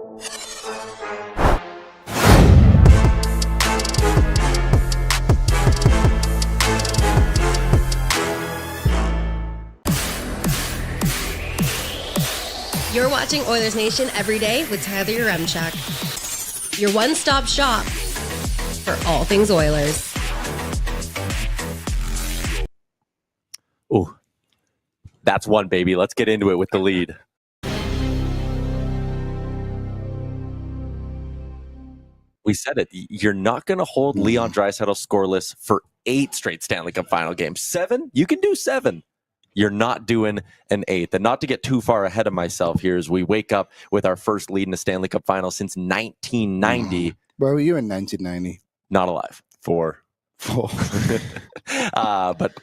You're watching Oilers Nation Everyday with Tyler Yaremchuk. Your one-stop shop for all things Oilers. Ooh, that's one, baby. Let's get into it with the lead. We said it. You're not going to hold Leon Draisaitl scoreless for 8 straight Stanley Cup Final games. 7? You can do 7. You're not doing an 8th. And not to get too far ahead of myself here as we wake up with our first lead in a Stanley Cup Final since 1990. Where were you in 1990? Not alive. 4. But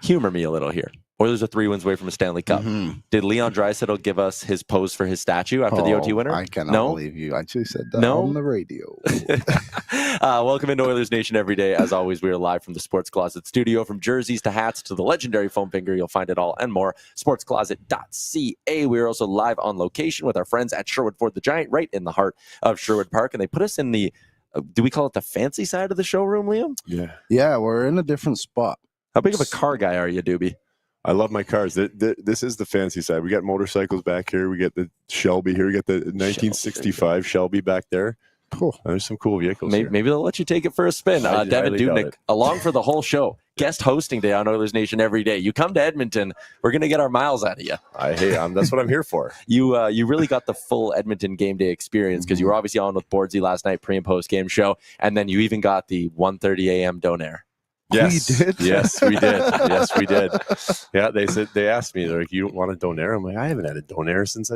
humor me a little here. Oilers are 3 wins away from a Stanley Cup. Did Leon Draisaitl give us his pose for his statue after the OT winner? I cannot believe you actually said that on the radio. Welcome into Oilers Nation Everyday. As always, we are live from the Sports Closet studio. From jerseys to hats to the legendary foam finger, you'll find it all and more. Sportscloset.ca. We are also live on location with our friends at Sherwood Ford the Giant, right in the heart of Sherwood Park. And they put us in the, do we call it the fancy side of the showroom, Liam? Yeah, we're in a different spot. How big of a car guy are you, Doobie? I love my cars. This is the fancy side. We got motorcycles back here. We get the Shelby here. We got the 1965 Shelby back there. Cool. There's some cool vehicles. Maybe they'll let you take it for a spin. Devan Dubnyk, along for the whole show. Guest hosting day on Oilers Nation Every Day. You come to Edmonton, we're going to get our miles out of you. That's what I'm here for. You really got the full Edmonton game day experience because you were obviously on with Boardsy last night, pre and post game show, and then you even got the 1:30 a.m. donair. Yes, we did. Yes, we did. Yes, we did. Yeah, they asked me, they're like, you don't want a donair? I'm like, I haven't had a donair since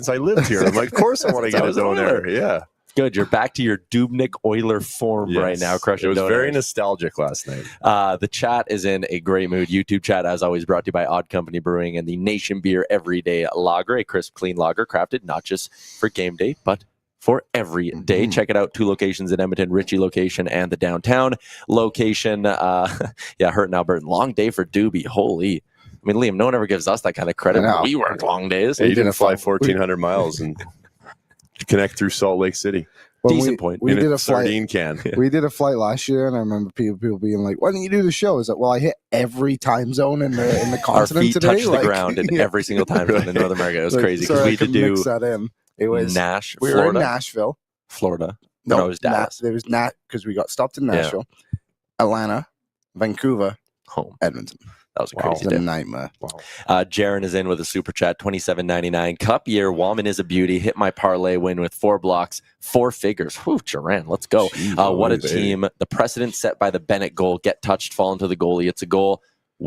I lived here. I'm like, of course I want to get a donair. Yeah. Good. You're back to your Dubnyk Oiler form right now. Crushing. It was very nostalgic last night. The chat is in a great mood. YouTube chat, as always, brought to you by Odd Company Brewing and the Nation Beer Everyday Lager, a crisp, clean lager crafted not just for game day, but for every day. Check it out. 2 locations in Edmonton, Ritchie location and the downtown location. Hurting Alberta. Long day for Doobie. Holy. I mean, Liam, no one ever gives us that kind of credit. We work long days. Yeah, you didn't fly 1,400 miles and connect through Salt Lake City. Decent point. We did a sardine can. We did a flight last year, and I remember people being like, "Why don't you do the show?" Is that I hit every time zone in the continent Our feet today. touched the ground in every single time zone in North America. It was crazy because we had to do mix that in. It was Florida. We were in Nashville, Florida. No, it was Dallas. It was because we got stopped in Nashville, Atlanta, Vancouver, home, Edmonton. That was a crazy It was day. a nightmare. Jaron is in with a super chat, $27.99. Cup year, Wallman is a beauty. Hit my parlay win with 4 blocks, 4 figures. Whew, Jaron, let's go. What a team. The precedent set by the Bennett goal. Get touched, fall into the goalie. It's a goal.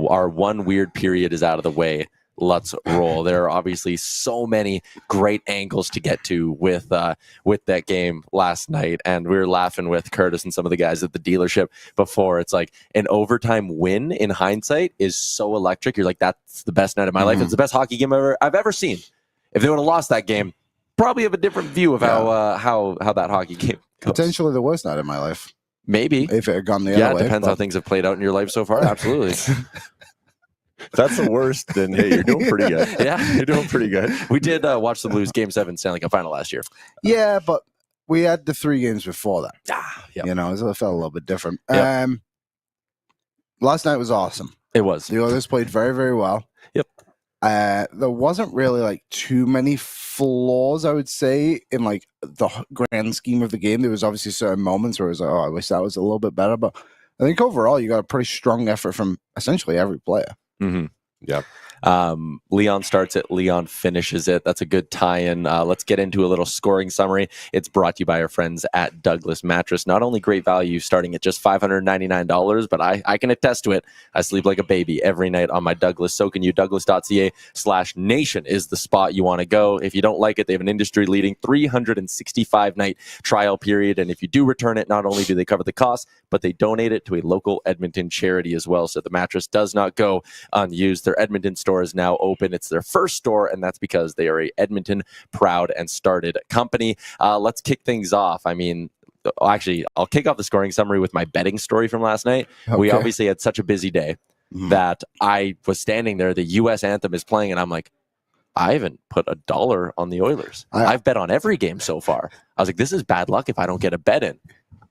Our one weird period is out of the way. Let's roll. There are obviously so many great angles to get to with that game last night. And we were laughing with Curtis and some of the guys at the dealership before. It's like an overtime win in hindsight is so electric. You're like, that's the best night of my life. It's the best hockey game I've ever seen. If they would have lost that game, probably have a different view of how that hockey game goes. Potentially the worst night of my life. Maybe. If it had gone the other way. Yeah, it depends how things have played out in your life so far. Absolutely. That's the worst. Then hey, you're doing pretty good. Yeah, you're doing pretty good. We did watch the Blues Game 7 Stanley Cup Final last year. Yeah, but we had the 3 games before that. Yep. You know, so it felt a little bit different. Yep. Last night was awesome. It was. The Oilers played very, very well. Yep. There wasn't really too many flaws, I would say, in the grand scheme of the game. There was obviously certain moments where it was like, oh, I wish that was a little bit better. But I think overall, you got a pretty strong effort from essentially every player. Mm-hmm. Yep. Leon starts it, Leon finishes it. That's a good tie-in. Let's get into a little scoring summary. It's brought to you by our friends at Douglas Mattress. Not only great value starting at just $599, but I can attest to it. I sleep like a baby every night on my Douglas. So can you. Douglas.ca/nation is the spot you want to go. If you don't like it, they have an industry-leading 365-night trial period. And if you do return it, not only do they cover the cost, but they donate it to a local Edmonton charity as well. So the mattress does not go unused. Their Edmonton store is now open. It's their first store, and that's because they are a Edmonton proud and started company. Let's kick things off. I mean, actually, I'll kick off the scoring summary with my betting story from last night. Okay. We obviously had such a busy day that I was standing there. The U.S. anthem is playing, and I'm like, I haven't put $1 on the Oilers. I've bet on every game so far. I was like, this is bad luck if I don't get a bet in.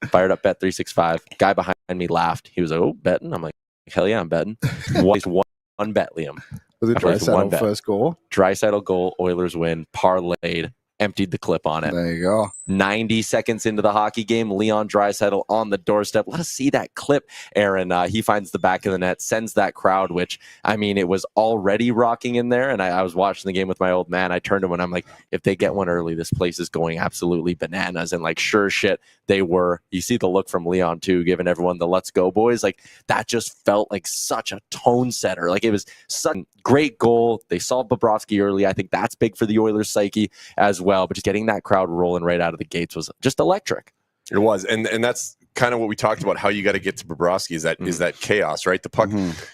Fired up bet 365. Guy behind me laughed. He was like, oh, betting? I'm like, hell yeah, I'm betting. One bet, Liam. Was it Draisaitl first goal? Draisaitl goal, Oilers win, parlayed, emptied the clip on it. There you go. 90 seconds into the hockey game, Leon Draisaitl on the doorstep. Let us see that clip, Aaron. He finds the back of the net, sends that crowd, which, I mean, it was already rocking in there. And I was watching the game with my old man. I turned to him and I'm like, if they get one early, this place is going absolutely bananas. And like, sure shit, they were. You see the look from Leon too, giving everyone the let's go boys. Like, that just felt like such a tone setter. Like, it was such a great goal. They saw Bobrovsky early. I think that's big for the Oilers psyche as well. But just getting that crowd rolling right out of the gates was just electric. It was, and that's kind of what we talked about. How you got to get to Bobrovsky is that chaos, right? The puck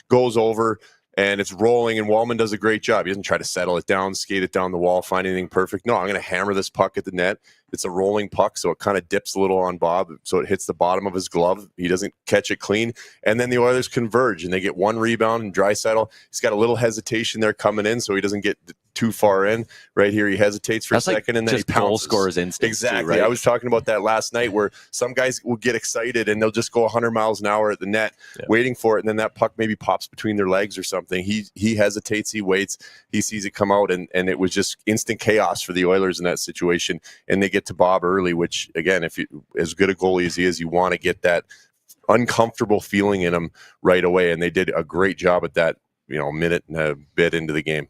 goes over and it's rolling, and Wallman does a great job. He doesn't try to settle it down, skate it down the wall, find anything perfect. No, I'm going to hammer this puck at the net. It's a rolling puck, so it kind of dips a little on Bob, so it hits the bottom of his glove. He doesn't catch it clean, and then the Oilers converge, and they get one rebound, and Draisaitl, he's got a little hesitation there coming in, so he doesn't get too far in. Right here, he hesitates for a second, and then he pounces. Goal scorer's instinct. Exactly. Too, right? I was talking about that last night, where some guys will get excited, and they'll just go 100 miles an hour at the net, waiting for it, and then that puck maybe pops between their legs or something. He hesitates, he waits, he sees it come out, and it was just instant chaos for the Oilers in that situation, and they get to Bob early, which, again, if you as good a goalie as he is, you want to get that uncomfortable feeling in him right away, and they did a great job at that, minute and a bit into the game.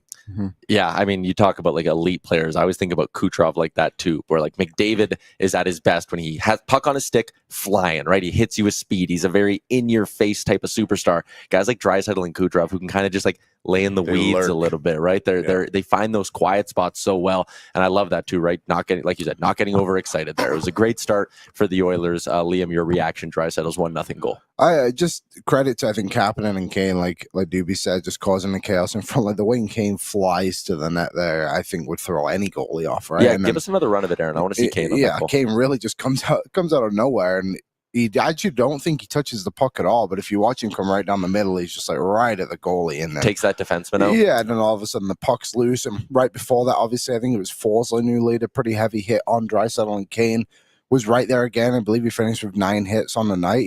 Yeah, I mean, you talk about like elite players. I always think about Kucherov like that too, where like McDavid is at his best when he has puck on his stick flying, right? He hits you with speed. He's a very in-your-face type of superstar. Guys like Draisaitl and Kucherov who can kind of just like lay in the weeds a little bit, right? They find those quiet spots so well, and I love that too, right? Not getting, like you said, not getting overexcited there. It was a great start for the Oilers. Liam, your reaction? Draisaitl's 1-0 goal. I just credit to, I think, Kapanen and Kane, like Doobie said, just causing the chaos in front. Like the way Kane flies to the net there, I think would throw any goalie off, right? Yeah, and give us another run of it, Aaron. I want to see Kane. Kane really just comes out of nowhere, and he actually don't think he touches the puck at all. But if you watch him come right down the middle, he's just like right at the goalie, and then takes that defenseman out. Yeah, and then all of a sudden the puck's loose. And right before that, obviously, I think it was Forsling who laid a pretty heavy hit on Draisaitl, and Kane was right there again. I believe he finished with 9 hits on the night.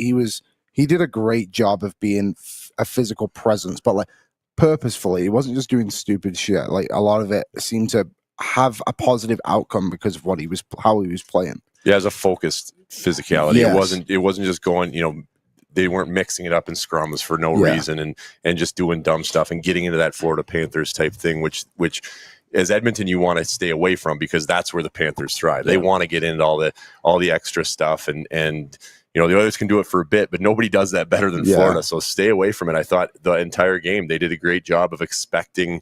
He did a great job of being a physical presence, but like purposefully. He wasn't just doing stupid shit. Like a lot of it seemed to have a positive outcome because of how he was playing. Yeah, as a focused physicality. Yes. It wasn't just going, they weren't mixing it up in scrums for no reason and just doing dumb stuff and getting into that Florida Panthers type thing, which as Edmonton you want to stay away from, because that's where the Panthers thrive. They want to get into all the extra stuff and the Oilers can do it for a bit, but nobody does that better than Florida. So stay away from it. I thought the entire game they did a great job of expecting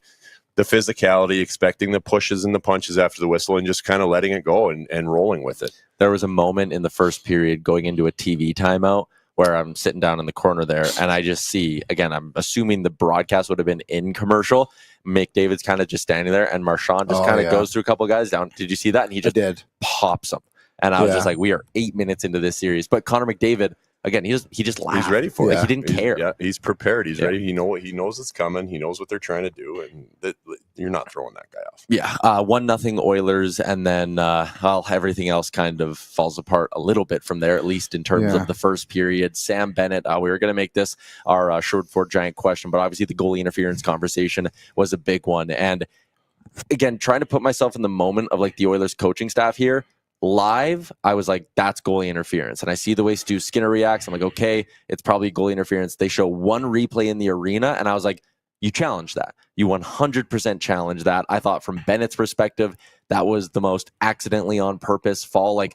the physicality, expecting the pushes and the punches after the whistle, and just kind of letting it go and rolling with it. There was a moment in the first period going into a TV timeout where I'm sitting down in the corner there, and I just see, again, I'm assuming the broadcast would have been in commercial, McDavid's kind of just standing there, and Marchand just kind of goes through a couple guys down. Did you see that? And he just pops them. And I was just like, we are 8 minutes into this series. But Connor McDavid, again, he just laughed. He's ready for it. He didn't care. Yeah, he's prepared. He's ready. He knows it's coming. He knows what they're trying to do, and you're not throwing that guy off. Yeah, 1-0 Oilers, and then everything else kind of falls apart a little bit from there, at least in terms of the first period. Sam Bennett, we were going to make this our short for giant question, but obviously the goalie interference conversation was a big one. And again, trying to put myself in the moment of like the Oilers coaching staff here. Live, I was like, that's goalie interference. And I see the way Stu Skinner reacts. I'm like, okay, it's probably goalie interference. They show one replay in the arena, and I was like, you challenge that. You 100% challenge that. I thought from Bennett's perspective, that was the most accidentally on purpose fall. Like,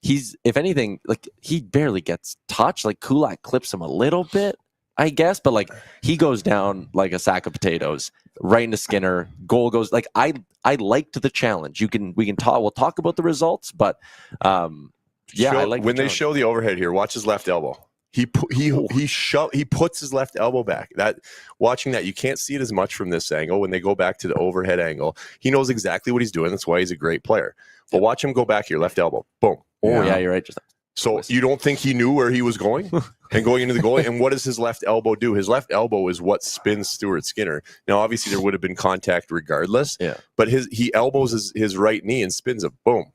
he's, if anything, like he barely gets touched. Like Kulak clips him a little bit, I guess, but like he goes down like a sack of potatoes right into Skinner. Goal goes. Like I liked the challenge. We'll talk about the results, but I like when they show the overhead here. Watch his left elbow. He puts his left elbow back. Watching that, you can't see it as much from this angle. When they go back to the overhead angle, he knows exactly what he's doing. That's why he's a great player. But watch him go back here, left elbow, boom. Oh yeah, you're right. So you don't think he knew where he was going and going into the goalie? And what does his left elbow do? His left elbow is what spins Stuart Skinner. Now, obviously, there would have been contact regardless. Yeah. But he elbows his right knee and spins it. Boom.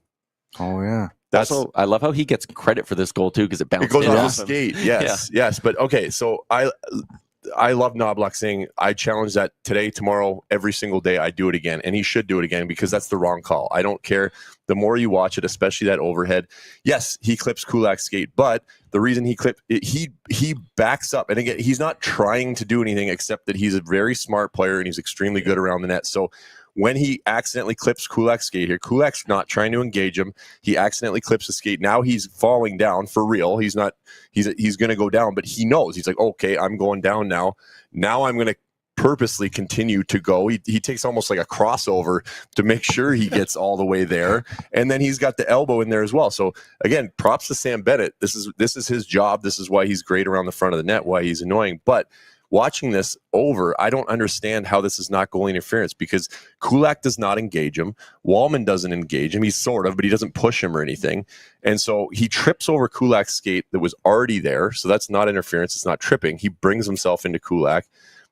Oh, yeah. That's also, I love how he gets credit for this goal too, because it bounced. It goes in off the off him. skate. Yes, yes. But okay, so I love Knoblauch saying, I challenge that today, tomorrow, every single day. I do it again, and he should do it again because that's the wrong call. I don't care. The more you watch it, especially that overhead, yes, he clips Kulak's skate, but the reason he clipped it, he backs up, and again, he's not trying to do anything except that he's a very smart player and he's extremely good around the net. So when he accidentally clips Kulak's skate here, Kulak's not trying to engage him. He accidentally clips the skate. Now he's falling down for real. He's going to go down, but he knows. He's like, okay, I'm going down now. Now I'm going to purposely continue to go. He takes almost like a crossover to make sure he gets all the way there. And then he's got the elbow in there as well. So again, props to Sam Bennett. This is his job. This is why he's great around the front of the net, why he's annoying. But watching this over, I don't understand how this is not goal interference because Kulak does not engage him. Wallman doesn't engage him. He's sort of, but he doesn't push him or anything. And so he trips over Kulak's skate that was already there. So that's not interference. It's not tripping. He brings himself into Kulak,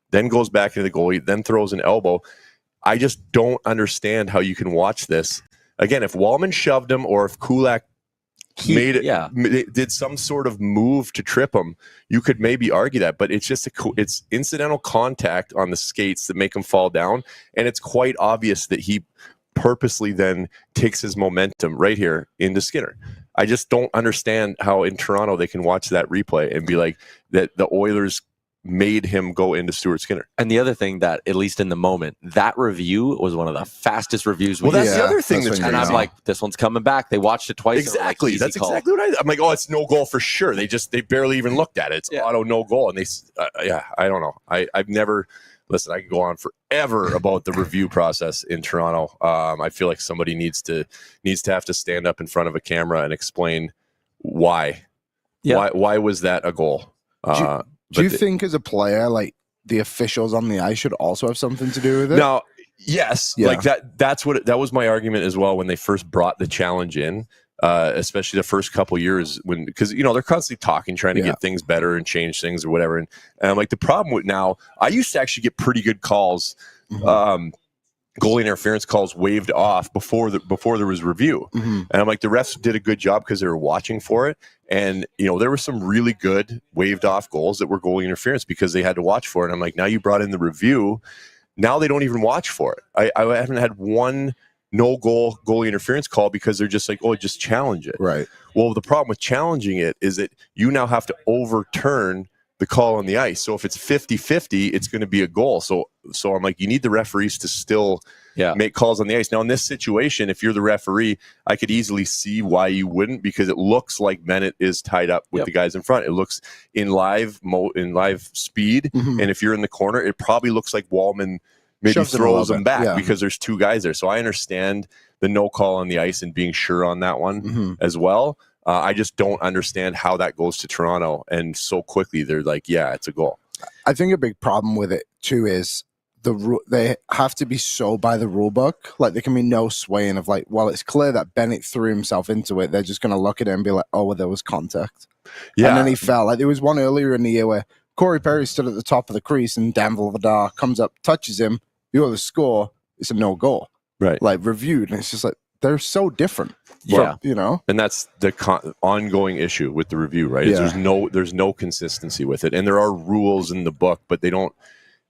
then goes back into the goalie, then throws an elbow. I just don't understand how you can watch this. Again, if Wallman shoved him or if Kulak did some sort of move to trip him, you could maybe argue that, but it's just it's incidental contact on the skates that make him fall down, and it's quite obvious that he purposely then takes his momentum right here into Skinner. I just don't understand how in Toronto they can watch that replay and be like that the Oilers made him go into Stuart Skinner. And the other thing that, at least in the moment, that review was one of the fastest reviews. Well, that's the other thing that's and I'm like, this one's coming back. They watched it twice. Exactly. Like, that's exactly what I'm like. Oh, it's no goal for sure. They barely even looked at it. It's auto no goal. And I don't know. I've never, listen, I can go on forever about the review process in Toronto. I feel like somebody needs to have to stand up in front of a camera and explain why. Yeah. Why was that a goal? Do you think as a player, like the officials on the ice should also have something to do with it? Now, yes, like that was my argument as well when they first brought the challenge in, especially the first couple years because they're constantly talking, trying to get things better and change things or whatever. And I'm like, the problem with now, I used to actually get pretty good calls, goalie interference calls waved off before there was review. And I'm like, the refs did a good job because they were watching for it. And, there were some really good waved off goals that were goalie interference because they had to watch for it. And I'm like, now you brought in the review. Now they don't even watch for it. I haven't had one no goalie interference call because they're just like, oh, just challenge it. Right. Well, the problem with challenging it is that you now have to overturn the call on the ice. So if it's 50-50, it's going to be a goal. So I'm like, you need the referees to still make calls on the ice. Now, in this situation, if you're the referee, I could easily see why you wouldn't, because it looks like Bennett is tied up with the guys in front. It looks in live speed. And if you're in the corner, it probably looks like Wallman maybe throws him back because there's two guys there. So I understand the no call on the ice and being sure on that one as well. I just don't understand how that goes to Toronto, and so quickly they're like, yeah, it's a goal. I think a big problem with it too is they have to be so by the rule book. Like there can be no swaying of like, well, it's clear that Bennett threw himself into it. They're just going to look at it and be like, oh, well, there was contact. Yeah. And then he fell. Like there was one earlier in the year where Corey Perry stood at the top of the crease and Dan Villadar comes up, touches him. You know the score. It's a no goal. Right. Like reviewed. And it's just like, they're so different. And that's the ongoing issue with the review, right? There's no consistency with it, and there are rules in the book, but they don't.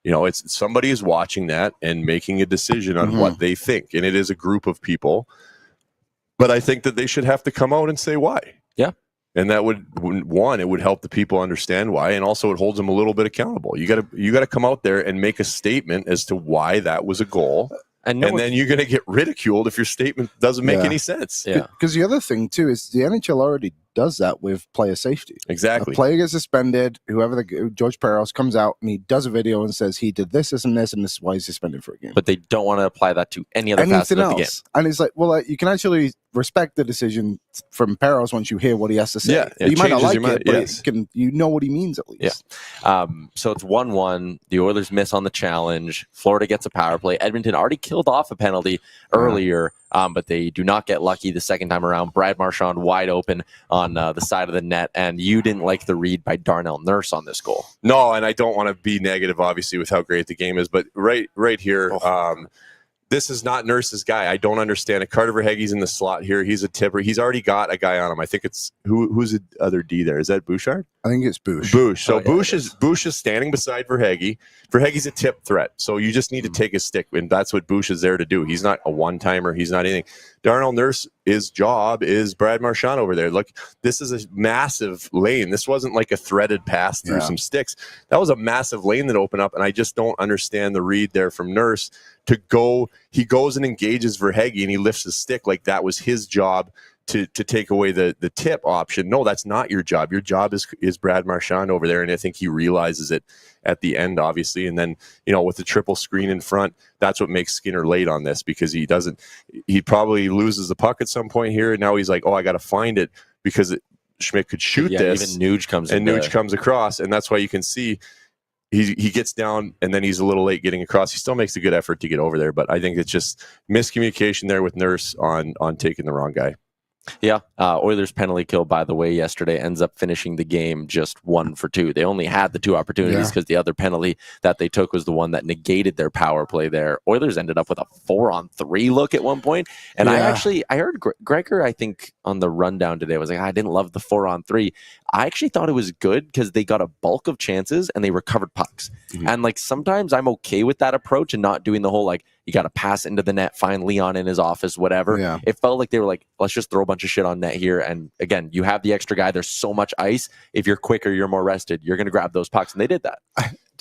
It's somebody is watching that and making a decision on what they think, and it is a group of people. But I think that they should have to come out and say why. Yeah, and that would it would help the people understand why, and also it holds them a little bit accountable. You got to come out there and make a statement as to why that was a goal. And then you're going to get ridiculed if your statement doesn't make any sense. Yeah. Because the other thing, too, is the NHL already does that with player safety. Exactly. A player gets suspended, George Peros comes out and he does a video and says he did this, and this is why he's suspended for a game. But they don't want to apply that to any other facet of the game. And it's like, well, you can actually respect the decision from Peros once you hear what he has to say. Yeah, you might not like it, but yes. you know what he means at least. Yeah. So it's 1-1. The Oilers miss on the challenge. Florida gets a power play. Edmonton already killed off a penalty earlier, but they do not get lucky the second time around. Brad Marchand wide open on the side of the net, and you didn't like the read by Darnell Nurse on this goal. No, and I don't want to be negative, obviously, with how great the game is, but right here, this is not Nurse's guy. I don't understand it. Carter Verhaeghe's in the slot here. He's a tipper. He's already got a guy on him. I think it's who's the other D there? Is that Bouchard? I think it's Bush. Bush. So Bush is standing beside Verhaeghe. Verhaeghe's a tip threat. So you just need to take his stick, and that's what Bush is there to do. He's not a one-timer. He's not anything. Darnell Nurse, his job is Brad Marchand over there. Look, this is a massive lane. This wasn't like a threaded pass through some sticks. That was a massive lane that opened up, and I just don't understand the read there from Nurse to go. He goes and engages Verhaeghe, and he lifts his stick like that was his job to take away the tip option. No, that's not your job. Your job is Brad Marchand over there, and I think he realizes it at the end, obviously. And then, with the triple screen in front, that's what makes Skinner late on this, because he probably loses the puck at some point here, and now he's like, oh, I got to find it, because Schmidt could shoot this. Even Nuge comes across, and that's why you can see he gets down, and then he's a little late getting across. He still makes a good effort to get over there, but I think it's just miscommunication there with Nurse on taking the wrong guy. Yeah. Oilers penalty kill, by the way, yesterday ends up finishing the game just 1 for 2. They only had the 2 opportunities because the other penalty that they took was the one that negated their power play there. Oilers ended up with a 4-on-3 look at one point. And I heard Gregor, I think, on the rundown today was like, I didn't love the 4-on-3. I actually thought it was good because they got a bulk of chances and they recovered pucks. Mm-hmm. And sometimes I'm okay with that approach and not doing the whole you got to pass into the net, find Leon in his office, whatever. Yeah. It felt like they were like, let's just throw a bunch of shit on net here. And again, you have the extra guy. There's so much ice. If you're quicker, you're more rested, you're going to grab those pucks. And they did that.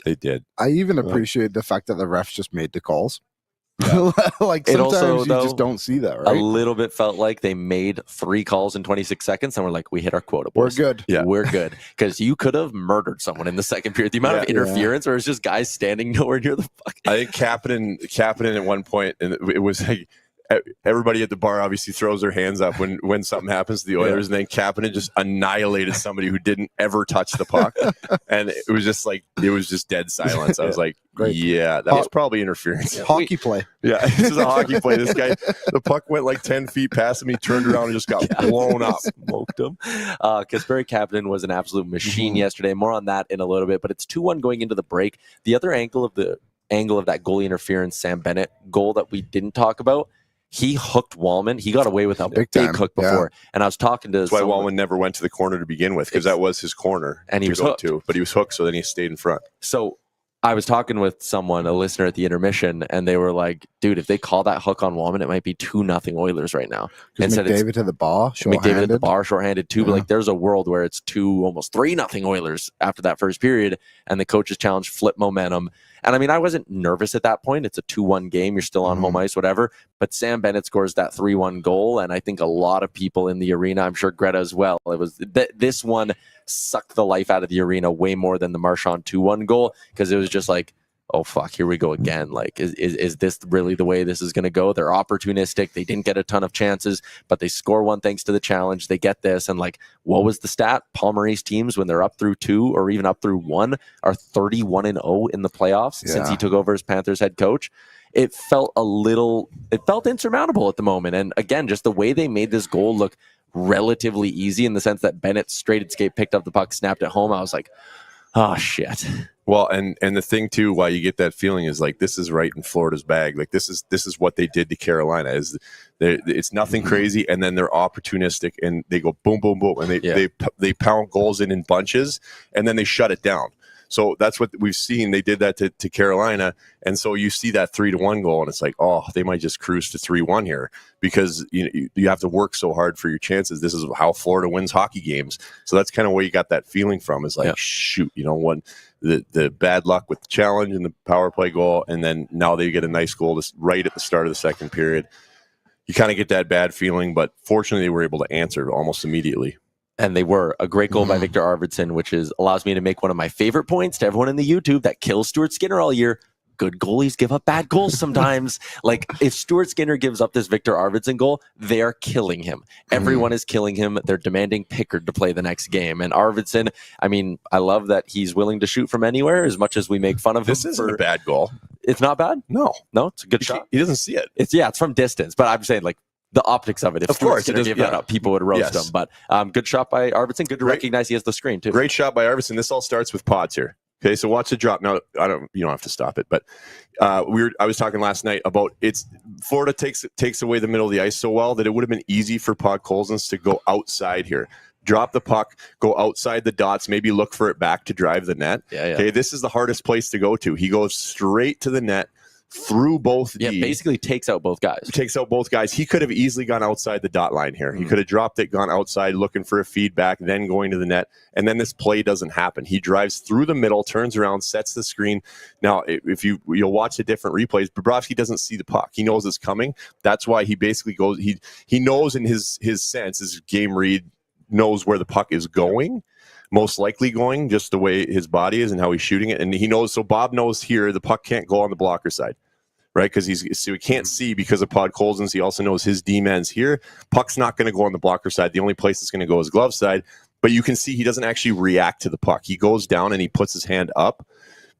They did. I even appreciate the fact that the refs just made the calls. Yeah. Sometimes you just don't see that, right? A little bit felt like they made 3 calls in 26 seconds and we're like, we hit our quota, boys. We're good. Yeah. We're good. Because you could have murdered someone in the second period. The amount of interference where it's just guys standing nowhere near the puck. I think Kapanen at one point, and it was like everybody at the bar obviously throws their hands up when something happens to the Oilers, and then Kapanen just annihilated somebody who didn't ever touch the puck. And it was just dead silence. I was like, that was probably interference. Hockey play. Yeah, this is a hockey play. This guy, the puck went like 10 feet past him. He turned around and just got blown up. Smoked him. Kasperi Kapanen was an absolute machine yesterday. More on that in a little bit, but it's 2-1 going into the break. The other angle of that goalie interference, Sam Bennett goal that we didn't talk about, he hooked Wallman. He got away with a big hook before. Yeah. And I was talking to That's why Wallman never went to the corner to begin with, because that was his corner. And he was hooked. But he was hooked, so then he stayed in front. So I was talking with someone, a listener at the intermission, and they were like, dude, if they call that hook on Wallman, it might be 2-0 Oilers right now. And McDavid at the bar, McDavid at the bar, shorthanded too. But there's a world where it's 2, almost 3-0 Oilers after that first period, and the coach's challenge flip momentum. And I mean, I wasn't nervous at that point. It's a 2-1 game. You're still on home ice, whatever. But Sam Bennett scores that 3-1 goal. And I think a lot of people in the arena, I'm sure Greta as well, it was this one sucked the life out of the arena way more than the Marchand 2-1 goal, because it was just like, oh, fuck, here we go again. Like, is this really the way this is going to go? They're opportunistic. They didn't get a ton of chances, but they score one thanks to the challenge. They get this. And like, what was the stat? Paul Maurice teams, when they're up through 2 or even up through 1, are 31-0 in the playoffs since he took over as Panthers head coach. It felt insurmountable at the moment. And again, just the way they made this goal look relatively easy, in the sense that Bennett straight escape, picked up the puck, snapped it home. I was like, oh, shit. Well, and the thing too, why you get that feeling is like, this is right in Florida's bag. Like this is what they did to Carolina. It's nothing crazy, and then they're opportunistic and they go boom, boom, boom, and they pound goals in bunches, and then they shut it down. So that's what we've seen. They did that to Carolina, and so you see that 3-1 goal, and it's like, oh, they might just cruise to 3-1 here, because you have to work so hard for your chances. This is how Florida wins hockey games. So that's kind of where you got that feeling from. Is like, shoot, when the bad luck with the challenge and the power play goal, and then now they get a nice goal right at the start of the second period. You kind of get that bad feeling, but fortunately they were able to answer almost immediately. And they were. A great goal by Viktor Arvidsson, which allows me to make one of my favorite points to everyone in the YouTube that kills Stuart Skinner all year. good goalies give up bad goals sometimes. Like if Stuart Skinner gives up this Viktor Arvidsson goal, they're killing him. Everyone is killing him. They're demanding Pickard to play the next game. And Arvidsson, I mean, I love that he's willing to shoot from anywhere as much as we make fun of him. This isn't a bad goal. It's not bad? No, it's a good shot. He doesn't see it. It's from distance, but I'm saying like the optics of it. If Stuart Skinner gave that up, people would roast him. But good shot by Arvidsson. Good to recognize he has the screen too. Great shot by Arvidsson. This all starts with pods here. Okay, so watch the drop. Now, you don't have to stop it, but I was talking last night about Florida takes away the middle of the ice so well that it would have been easy for Podkolzins to go outside here. Drop the puck, go outside the dots, maybe look for it back to drive the net. Okay, this is the hardest place to go to. He goes straight to the net, through both D. Basically takes out both guys. He could have easily gone outside the dot line here. He could have dropped it, gone outside, looking for a feedback, then going to the net, and then this play doesn't happen. He drives through the middle, turns around, sets the screen. Now, if you'll watch the different replays, Bobrovsky doesn't see the puck. He knows it's coming. That's why he basically goes. He knows in his sense, his game read, knows where the puck is going. Most likely going, just the way his body is and how he's shooting it. And he knows, so Bob knows here the puck can't go on the blocker side, right? Because he can't see because of Podkolzins. He also knows his D-man's here. Puck's not going to go on the blocker side. The only place it's going to go is glove side. But you can see he doesn't actually react to the puck. He goes down and he puts his hand up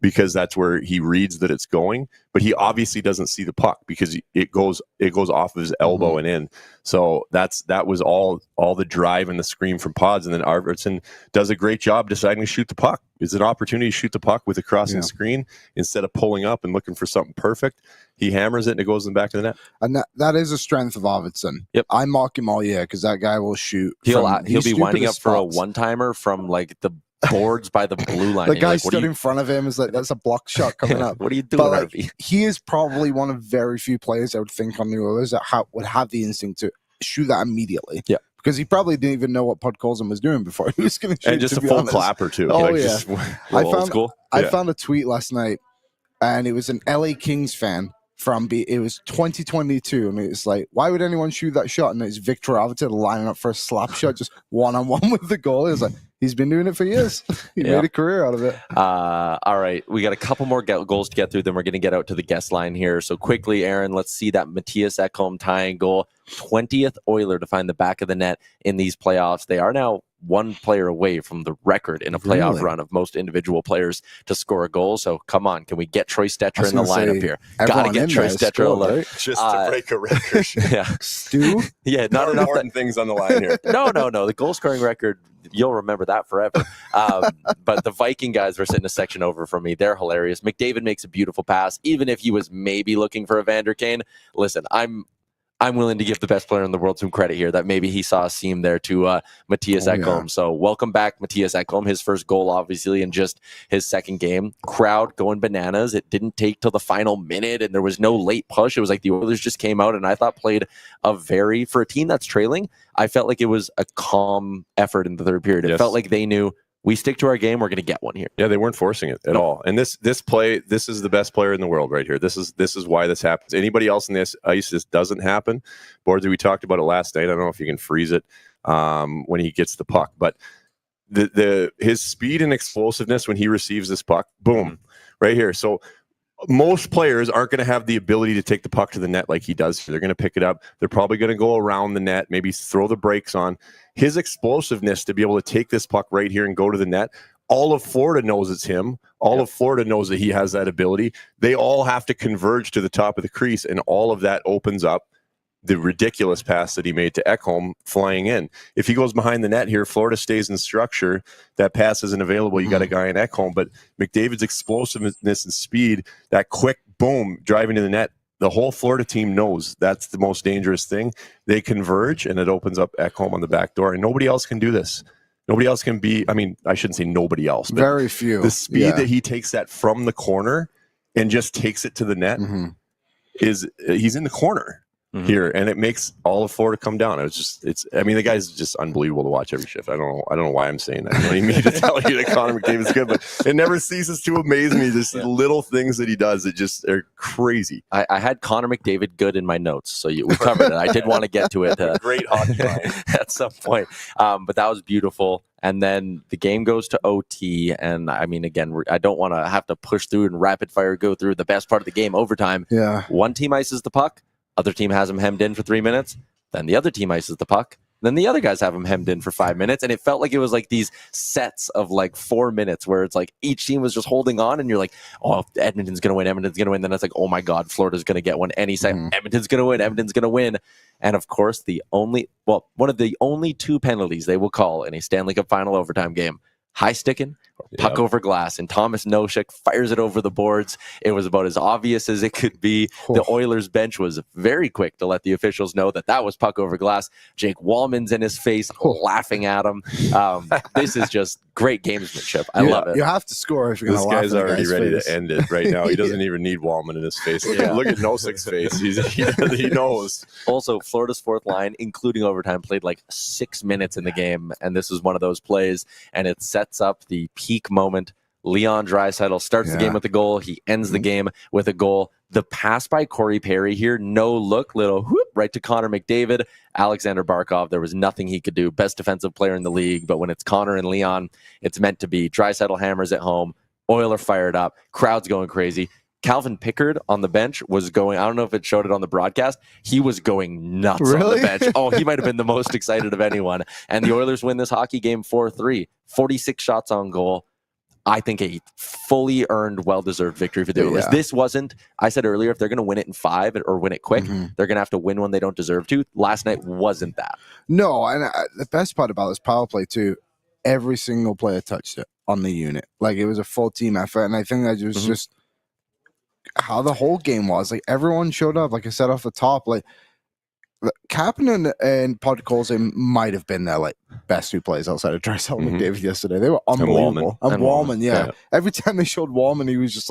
because that's where he reads that it's going. But he obviously doesn't see the puck because it goes off of his elbow and in. So that was all the drive and the scream from Pods. And then Arvidsson does a great job deciding to shoot the puck. It's an opportunity to shoot the puck with a crossing screen instead of pulling up and looking for something perfect. He hammers it and it goes in the back of the net. And that is a strength of Arvidsson. Yep. I mock him all year because that guy will shoot. He'll be winding up for a one-timer from like the boards by the blue line. The guy stood in front of him is like, that's a block shot coming up. What are you doing, Arvie? He is probably one of very few players I would think on the Oilers that would have the instinct to shoot that immediately. Yeah. Because he probably didn't even know what Podkolzin was doing before he was going to shoot. And just a full clapper too. Oh, like yeah. I found a tweet last night, and it was an LA Kings fan it was 2022, and it's like, why would anyone shoot that shot? And it's Viktor Arvidsson lining up for a slap shot, just one-on-one with the goalie. It's like, he's been doing it for years. He made a career out of it. All right, we got a couple more goals to get through, then we're going to get out to the guest line here. So quickly, Aaron, let's see that Mattias Ekholm tying goal. 20th Oiler to find the back of the net in these playoffs. They are now one player away from the record in a playoff run of most individual players to score a goal. So come on, can we get Troy Stetcher in the lineup here? Gotta get Troy Stetcher. Right? Just to break a record. Stu? Yeah, not enough important things on the line here. No. The goal scoring record, you'll remember that forever. But the Viking guys were sitting a section over from me. They're hilarious. McDavid makes a beautiful pass, even if he was maybe looking for Evander Kane. Listen, I'm willing to give the best player in the world some credit here that maybe he saw a seam there to Mattias Ekholm. Yeah. So welcome back, Mattias Ekholm. His first goal, obviously, in just his second game. Crowd going bananas. It didn't take till the final minute, and there was no late push. It was like the Oilers just came out and I thought played for a team that's trailing, I felt like it was a calm effort in the third period. It felt like they knew, we stick to our game, we're going to get one here. Yeah, they weren't forcing it at all. And this play, this is the best player in the world right here. This is why this happens. Anybody else in this ice, this doesn't happen. Bordy, we talked about it last night. I don't know if you can freeze it when he gets the puck, but his speed and explosiveness when he receives this puck, boom, right here. So most players aren't going to have the ability to take the puck to the net like he does. They're going to pick it up. They're probably going to go around the net, maybe throw the brakes on. His explosiveness to be able to take this puck right here and go to the net, all of Florida knows it's him. All of Florida knows that he has that ability. They all have to converge to the top of the crease, and all of that opens up the ridiculous pass that he made to Ekholm flying in. If he goes behind the net here, Florida stays in structure. That pass isn't available. You got a guy in Ekholm, but McDavid's explosiveness and speed, that quick boom driving to the net, the whole Florida team knows that's the most dangerous thing. They converge, and it opens up Ekholm on the back door, and nobody else can do this. Nobody else can be, I mean, I shouldn't say nobody else, but very few. The speed that he takes that from the corner and just takes it to the net he's in the corner here, and it makes all of Florida come down. I mean, the guy's just unbelievable to watch every shift. I don't know why I'm saying that. I don't even mean to tell you that Connor McDavid's good, but it never ceases to amaze me. Just little things that he does that just are crazy. I had Connor McDavid good in my notes, so we covered it. I did want to get to it. Great hockey line at some point, but that was beautiful. And then the game goes to OT. And I mean, again, I don't want to have to push through and rapid fire go through the best part of the game, overtime. Yeah. One team ices the puck, other team has them hemmed in for 3 minutes, then the other team ices the puck. Then the other guys have them hemmed in for 5 minutes. And it felt like it was like these sets of like 4 minutes where it's like each team was just holding on and you're like, oh, Edmonton's going to win. Edmonton's going to win. Then it's like, oh my God, Florida's going to get one any second. Edmonton's going to win. Edmonton's going to win. And of course, one of the only 2 penalties they will call in a Stanley Cup Final overtime game, high sticking or puck over glass. And Thomas Nosek fires it over the boards. It was about as obvious as it could be. The Oilers bench was very quick to let the officials know that was puck over glass. Jake Wallman's in his face laughing at him. This is just great gamesmanship. I love it. You have to score if you're going to laugh. This guy's already ready to end it right now. He doesn't even need Wallman in his face. Look at Nosek's face. He knows. Also, Florida's fourth line, including overtime, played like 6 minutes in the game, and this is one of those plays, and it sets up the peak moment. Leon Draisaitl starts the game with a goal. He ends the game with a goal. The pass by Corey Perry here, no look, little whoop, right to Connor McDavid. Alexander Barkov, there was nothing he could do. Best defensive player in the league, but when it's Connor and Leon, it's meant to be. Draisaitl hammers at home. Oiler fired up. Crowd's going crazy. Calvin Pickard on the bench was going, I don't know if it showed it on the broadcast, he was going nuts on the bench. Oh, he might have been the most excited of anyone. And the Oilers win this hockey game 4-3. 46 shots on goal. I think a fully earned, well-deserved victory for the Oilers. This wasn't, I said earlier, if they're going to win it in 5 or win it quick, they're going to have to win when they don't deserve to. Last night wasn't that. No, and the best part about this power play, too, every single player touched it on the unit. Like, it was a full team effort, and I think that was just how the whole game was. Like, everyone showed up, like I said off the top. Like, Kapanen and Podkolzin might have been their best 2 players outside of Draisaitl and McDavid yesterday. They were unbelievable. And Wallman, yeah. Every time they showed Wallman, he was just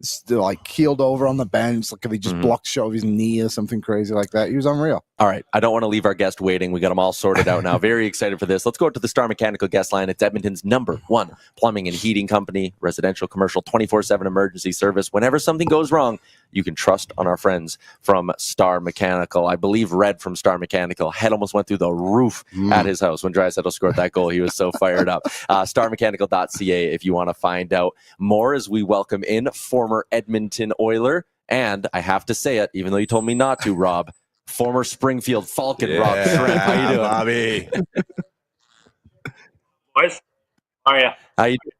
still keeled over on the bench, like if he just blocked shot of his knee or something crazy like that. He was unreal. All right, I don't want to leave our guest waiting. We got them all sorted out now. Very excited for this. Let's go to the Star Mechanical guest line. It's Edmonton's #1 plumbing and heating company, residential, commercial, 24/7 emergency service. Whenever something goes wrong, you can trust on our friends from Star Mechanical. I believe Red from Star Mechanical head almost went through the roof at his house when Draisaitl scored that goal. He was so fired up. StarMechanical.ca if you want to find out more as we welcome in former Edmonton Oiler, and I have to say it, even though you told me not to, Rob, former Springfield Falcon, Rob Shrimp. How you doing, Bobby? Boys, how are you? How you doing?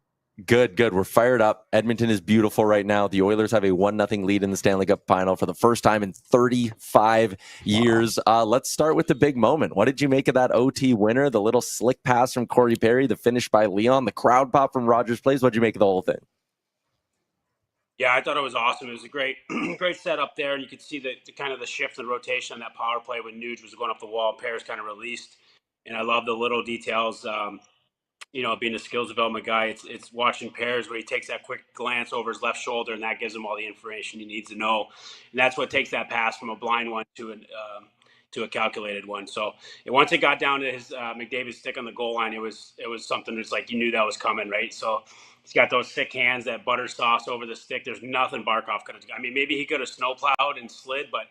Good. We're fired up. Edmonton is beautiful right now. The Oilers have a 1-0 lead in the Stanley Cup Final for the first time in 35 years. Let's start with the big moment. What did you make of that OT winner? The little slick pass from Corey Perry, the finish by Leon, the crowd pop from Rogers Place. What did you make of the whole thing? Yeah, I thought it was awesome. It was a great setup there, and you could see the kind of the shift and rotation on that power play when Nuge was going up the wall. Perry's kind of released, and I love the little details. Being a skills development guy, it's watching pairs where he takes that quick glance over his left shoulder, and that gives him all the information he needs to know. And that's what takes that pass from a blind one to a calculated one. So once it got down to his McDavid's stick on the goal line, it was something that's like you knew that was coming, right? So he's got those thick hands, that butter sauce over the stick. There's nothing Barkov could have. I mean, maybe he could have snowplowed and slid, but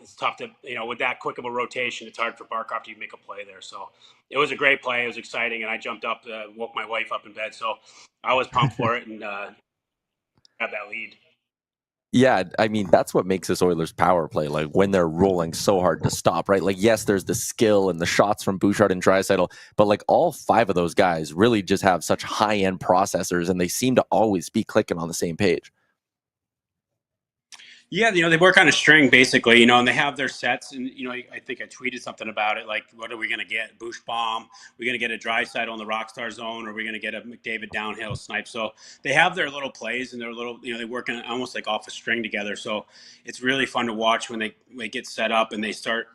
it's tough to, with that quick of a rotation, it's hard for Barkov to make a play there. So it was a great play. It was exciting. And I jumped up, woke my wife up in bed. So I was pumped for it and had that lead. Yeah, I mean, that's what makes this Oilers power play, like when they're rolling so hard to stop, right? Like, yes, there's the skill and the shots from Bouchard and Draisaitl, but like all 5 of those guys really just have such high-end processors, and they seem to always be clicking on the same page. Yeah, they work on a string basically, and they have their sets. And, I think I tweeted something about it. Like, what are we going to get? Bush bomb? We're going to get a Draisaitl on the Rockstar zone, or are we going to get a McDavid downhill snipe? So they have their little plays and their little, they work on almost like off a string together. So it's really fun to watch when they get set up and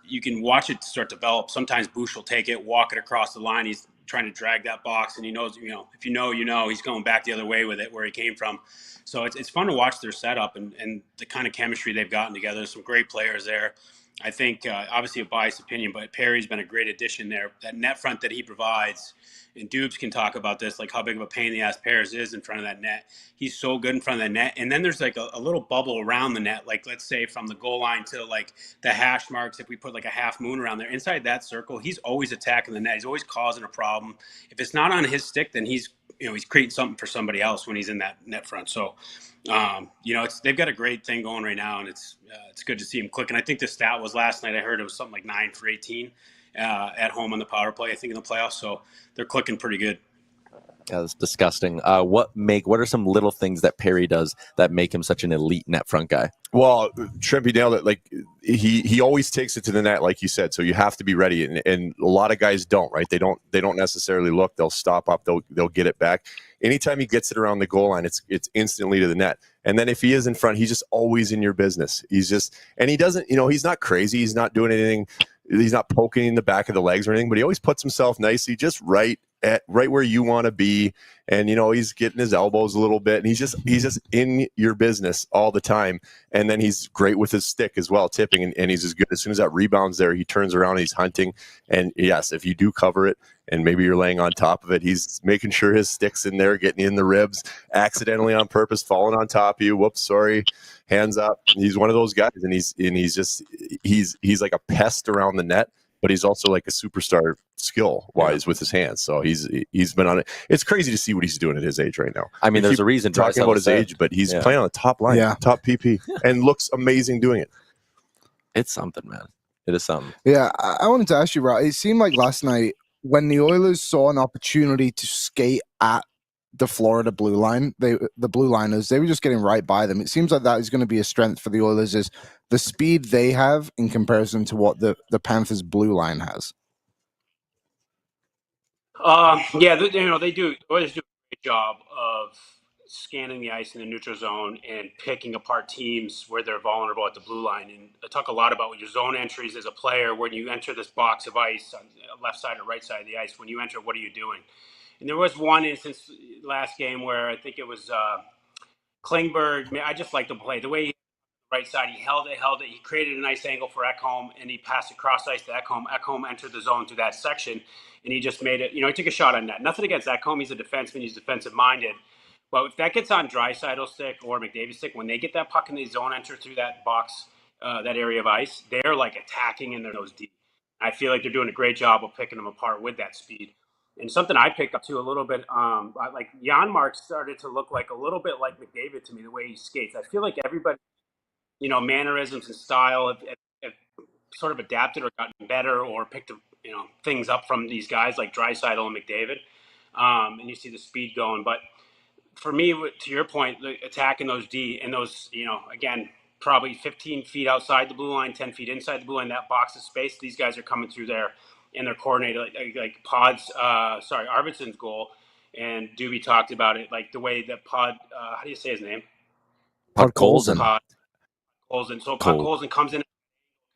you can watch it start to develop. Sometimes Bush will take it, walk it across the line. He's trying to drag that box, and he knows, if he's going back the other way with it where he came from. So it's fun to watch their setup and the kind of chemistry they've gotten together. There's some great players there. I think obviously a biased opinion, but Perry's been a great addition there. That net front that he provides, and Dubes can talk about this, like how big of a pain in the ass Paris is in front of that net. He's so good in front of that net. And then there's like a little bubble around the net, like let's say from the goal line to like the hash marks, if we put like a half moon around there, inside that circle, he's always attacking the net. He's always causing a problem. If it's not on his stick, then he's creating something for somebody else when he's in that net front. So they've got a great thing going right now, and it's good to see him click. And I think the stat was last night, I heard it was something like 9 for 18 at home on the power play, I think, in the playoffs. So they're clicking pretty good. Yeah, that's disgusting. What are some little things that Perry does that make him such an elite net front guy? Well, Shrimpy nailed it. Like he always takes it to the net, like you said. So you have to be ready, and a lot of guys don't. Right? They don't necessarily look. They'll stop up. They'll get it back. Anytime he gets it around the goal line, it's instantly to the net. And then if he is in front, he's just always in your business. And he doesn't. He's not crazy. He's not doing anything. He's not poking in the back of the legs or anything. But he always puts himself nicely, just right where you want to be. And he's getting his elbows a little bit, and he's just in your business all the time. And then he's great with his stick as well, tipping, and he's as good. As soon as that rebound's there, he turns around and he's hunting. And yes, if you do cover it and maybe you're laying on top of it, he's making sure his stick's in there, getting in the ribs, accidentally on purpose, falling on top of you. Whoops, sorry, hands up. He's one of those guys, and he's like a pest around the net, but he's also like a superstar skill-wise with his hands. So he's been on it. It's crazy to see what he's doing at his age right now. I mean, there's a reason talking about his age, but he's playing on the top line, top PP, and looks amazing doing it. It's something, man. It is something. Yeah, I wanted to ask you, right? It seemed like last night when the Oilers saw an opportunity to skate at the Florida blue line, the blue liners, they were just getting right by them. It seems like that is going to be a strength for the Oilers, is the speed they have in comparison to what the Panthers blue line has. They do. Oilers do a great job of scanning the ice in the neutral zone and picking apart teams where they're vulnerable at the blue line. And I talk a lot about your zone entries as a player. When you enter this box of ice on the left side or right side of the ice, when you enter, what are you doing? And there was one instance last game where I think it was Klingberg. I just like the play. The way he right side, he held it. He created a nice angle for Ekholm, and he passed across ice to Ekholm. Ekholm entered the zone through that section, and he just made it. He took a shot on net. Nothing against Ekholm. He's a defenseman. He's defensive-minded. But if that gets on Draisaitl's stick or McDavid's stick, when they get that puck in the zone, enter through that box, that area of ice, they're like attacking in their nose deep. I feel like they're doing a great job of picking them apart with that speed. And something I picked up too a little bit, like Janmark started to look like a little bit like McDavid to me, the way he skates. I feel like everybody, mannerisms and style have sort of adapted or gotten better or picked things up from these guys like Draisaitl and McDavid. And you see the speed going. But for me, to your point, attacking those D and those, again, probably 15 feet outside the blue line, 10 feet inside the blue line, that box of space, these guys are coming through there and they're coordinated like Arvidsson's goal. And Doobie talked about it, like the way that how do you say his name? Podkolzin. So Podkolzin comes in,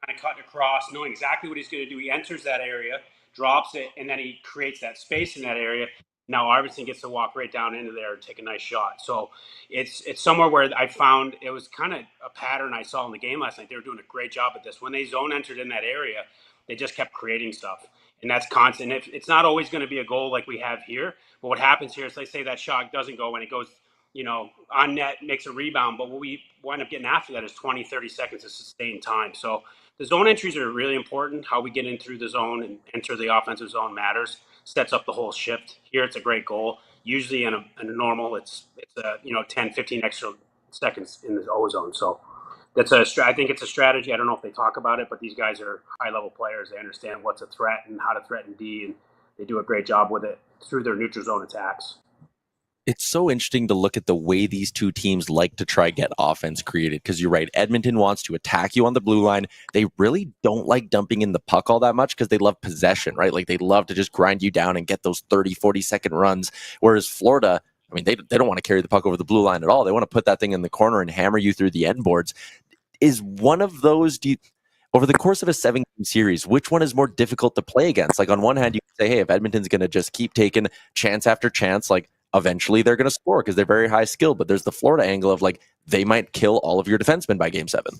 kind of cutting across, knowing exactly what he's going to do. He enters that area, drops it, and then he creates that space in that area. Now Arvidsson gets to walk right down into there and take a nice shot. So it's somewhere where I found it was kind of a pattern I saw in the game last night. They were doing a great job at this. When they zone entered in that area, they just kept creating stuff. And that's constant. It's not always going to be a goal like we have here. But what happens here is, let's say that shot doesn't go and it goes, on net, makes a rebound. But what we wind up getting after that is 20, 30 seconds of sustained time. So the zone entries are really important. How we get in through the zone and enter the offensive zone matters. Sets up the whole shift. Here it's a great goal. Usually in a normal, it's 10, 15 extra seconds in the O zone. So I think it's a strategy. I don't know if they talk about it, but these guys are high-level players. They understand what's a threat and how to threaten D, and they do a great job with it through their neutral zone attacks. It's so interesting to look at the way these two teams like to try get offense created, because you're right. Edmonton wants to attack you on the blue line. They really don't like dumping in the puck all that much because they love possession, right? Like they love to just grind you down and get those 30, 40-second runs. Whereas Florida, I mean, they don't want to carry the puck over the blue line at all. They want to put that thing in the corner and hammer you through the end boards. Is one of those, over the course of a 7-game series, which one is more difficult to play against? Like on one hand, you can say, hey, if Edmonton's going to just keep taking chance after chance, like eventually they're going to score because they're very high skill. But there's the Florida angle of like they might kill all of your defensemen by game 7.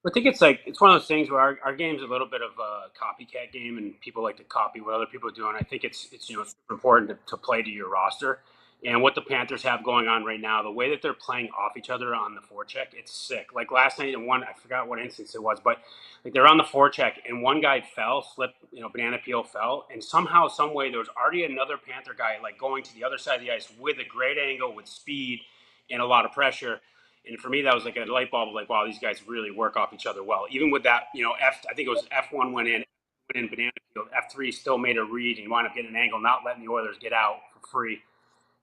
I think it's one of those things where our game's a little bit of a copycat game, and people like to copy what other people are doing. I think it's super important to play to your roster, and what the Panthers have going on right now, the way that they're playing off each other on the forecheck, it's sick. Like last night in one, I forgot what instance it was, but like they're on the forecheck and one guy slipped, banana peel fell, and somehow, some way, there was already another Panther guy like going to the other side of the ice with a great angle, with speed, and a lot of pressure. And for me, that was like a light bulb, like, wow, these guys really work off each other well. Even with that, I think it was F1 went in banana field. F3 still made a read and wound up getting an angle, not letting the Oilers get out for free.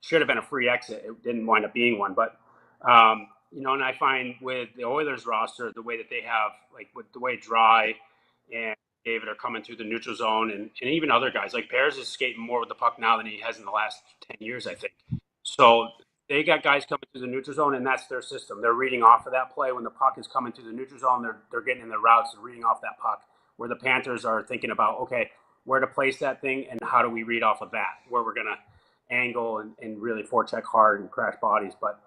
Should have been a free exit. It didn't wind up being one. But, and I find with the Oilers roster, the way that they have, like with the way Dry and David are coming through the neutral zone, and even other guys, like Pears is skating more with the puck now than he has in the last 10 years, I think. So they got guys coming through the neutral zone, and that's their system. They're reading off of that play. When the puck is coming through the neutral zone, they're getting in their routes and reading off that puck, where the Panthers are thinking about, okay, where to place that thing and how do we read off of that, where we're going to angle and really forecheck hard and crash bodies. But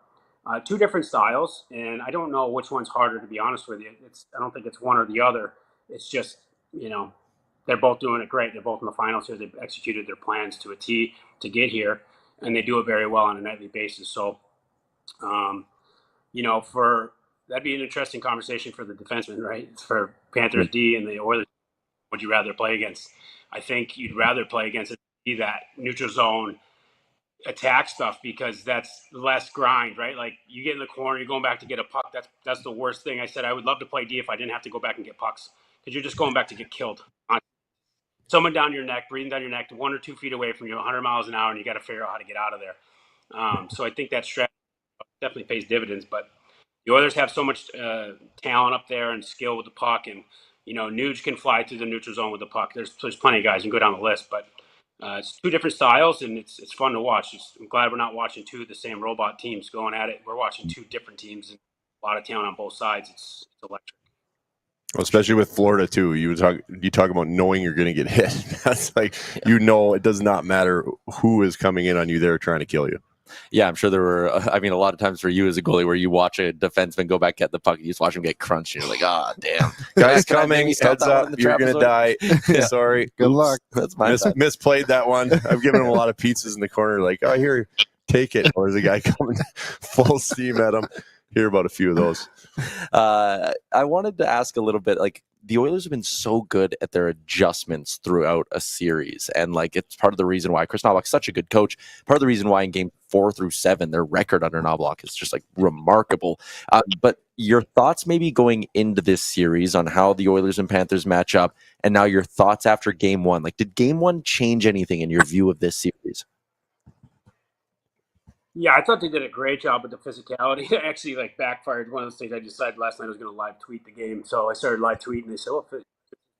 two different styles, and I don't know which one's harder, to be honest with you. I don't think it's one or the other. It's just, they're both doing it great. They're both in the finals here. They've executed their plans to a T to get here, and they do it very well on a nightly basis. So, for that'd be an interesting conversation for the defensemen, right? For Panthers D and the Oilers, would you rather play against? I think you'd rather play against that neutral zone attack stuff, because that's less grind, right? Like you get in the corner, you're going back to get a puck. That's the worst thing. I said I would love to play D if I didn't have to go back and get pucks, because you're just going back to get killed. Someone down your neck, breathing down your neck, 1 or 2 feet away from you, 100 miles an hour, and you got to figure out how to get out of there. So I think that strategy definitely pays dividends. But the Oilers have so much talent up there and skill with the puck, and Nuge can fly through the neutral zone with the puck. There's plenty of guys who can go down the list, but it's two different styles, and it's fun to watch. I'm glad we're not watching two of the same robot teams going at it. We're watching two different teams and a lot of talent on both sides. It's electric. Well, especially with Florida too. You talk about knowing you're going to get hit. That's like, it does not matter who is coming in on you. They're trying to kill you. Yeah, I'm sure there were, a lot of times for you as a goalie where you watch a defenseman go back at the puck and you just watch him get crunched and you're like, ah, damn. Guys coming, heads up, you're going to die. Yeah. Sorry. Good luck. That's my misplayed that one. I've given him a lot of pizzas in the corner, like, oh, here, take it. Or there's a guy coming full steam at him. Hear about a few of those. I wanted to ask a little bit, like, the Oilers have been so good at their adjustments throughout a series. And like, it's part of the reason why Chris Knoblauch's such a good coach. Part of the reason why in game 4 through 7, their record under Knoblauch is just like remarkable. But your thoughts maybe going into this series on how the Oilers and Panthers match up, and now your thoughts after game 1, like, did game 1 change anything in your view of this series? Yeah, I thought they did a great job with the physicality. It actually, backfired. One of those things I decided last night I was going to live tweet the game. So I started live tweeting. They said,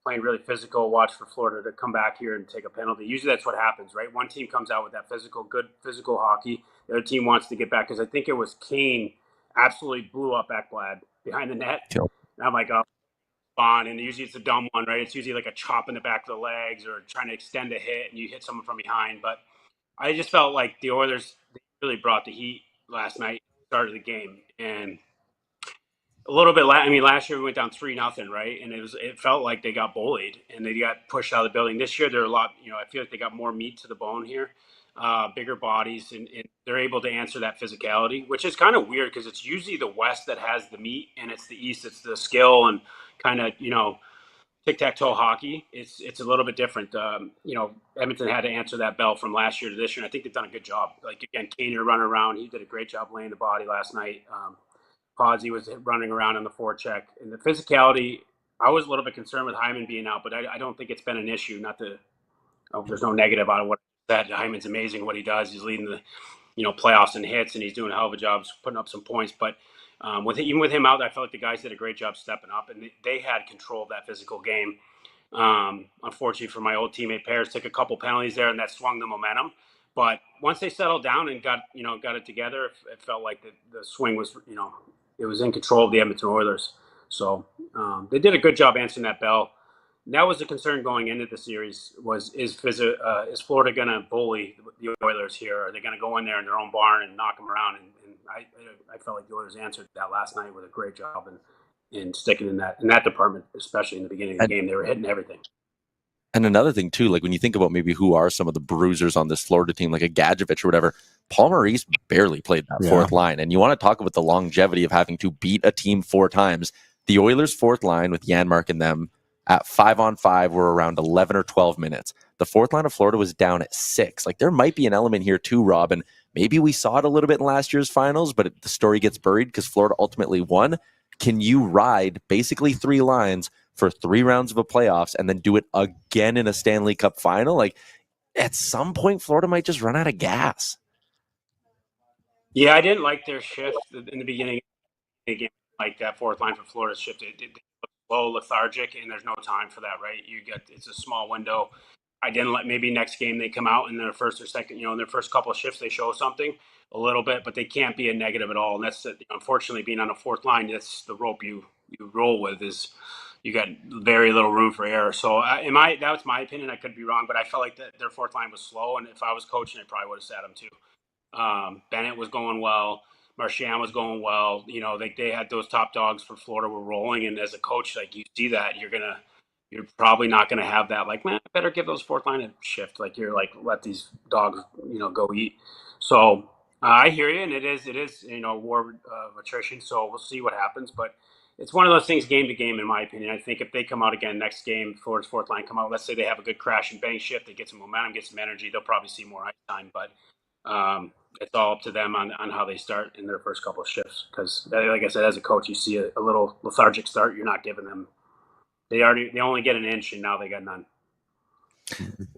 playing really physical, watch for Florida to come back here and take a penalty. Usually that's what happens, right? One team comes out with that good physical hockey. The other team wants to get back, because I think it was Kane absolutely blew up Ekblad behind the net. Yep. And I'm like, oh, on. And usually it's a dumb one, right? It's usually like a chop in the back of the legs or trying to extend a hit and you hit someone from behind. But I just felt like the Oilers really brought the heat last night, started the game, and a little bit. Last year we went down 3-0, right? And it felt like they got bullied and they got pushed out of the building. This year they're a lot. I feel like they got more meat to the bone here, bigger bodies, and they're able to answer that physicality, which is kind of weird because it's usually the West that has the meat, and it's the East that's the skill and kind of tic-tac-toe hockey. It's a little bit different. Edmonton had to answer that bell from last year to this year, and I think they've done a good job. Like, again, Kaner running around. He did a great job laying the body last night. Posey was running around in the forecheck. And the physicality, I was a little bit concerned with Hyman being out, but I don't think it's been an issue. There's no negative on what I said. Hyman's amazing what he does. He's leading the playoffs in hits, and he's doing a hell of a job putting up some points. But even with him out, I felt like the guys did a great job stepping up, and they had control of that physical game. Unfortunately for my old teammate Pears, took a couple penalties there, and that swung the momentum. But once they settled down and got it together, it felt like the swing was, it was in control of the Edmonton Oilers. So they did a good job answering that bell. And that was the concern going into the series: is Florida going to bully the Oilers here? Are they going to go in there in their own barn and knock them around? And I felt like the Oilers answered that last night with a great job. And and sticking in that department, especially in the beginning of the game. They were hitting everything. And another thing too, like when you think about maybe who are some of the bruisers on this Florida team, like a Gadjevich or whatever, Paul Maurice barely played that fourth line. And you want to talk about the longevity of having to beat a team 4 times. The Oilers' fourth line with Janmark and them at 5-on-5 were around 11 or 12 minutes. The fourth line of Florida was down at 6. Like there might be an element here too, Rob, and maybe we saw it a little bit in last year's finals, but the story gets buried because Florida ultimately won. Can you ride basically 3 lines for 3 rounds of a playoffs and then do it again in a Stanley Cup final? Like at some point, Florida might just run out of gas. Yeah, I didn't like their shift in the beginning of the game. Like that fourth line for Florida shift, it looked slow, lethargic, and there's no time for that, right? It's a small window. I didn't like maybe next game they come out in their first or second, in their first couple of shifts they show something a little bit, but they can't be a negative at all. And that's unfortunately being on a fourth line. That's the rope you roll with. Is you got very little room for error. So that was my opinion. I could be wrong, but I felt like their fourth line was slow, and if I was coaching, I probably would have sat them too. Bennett was going well. Marchand was going well. They had those top dogs for Florida were rolling, and as a coach, like you see that you're probably not going to have that. Like, man, I better give those fourth line a shift. Like you're like let these dogs go eat. So I hear you, and it is war of attrition. So we'll see what happens, but it's one of those things game to game, in my opinion. I think if they come out again next game, Florida's fourth line come out, let's say they have a good crash and bang shift, they get some momentum, get some energy, they'll probably see more ice time. But it's all up to them on how they start in their first couple of shifts. Because, like I said, as a coach, you see a little lethargic start. You're not giving them. They only get an inch, and now they got none.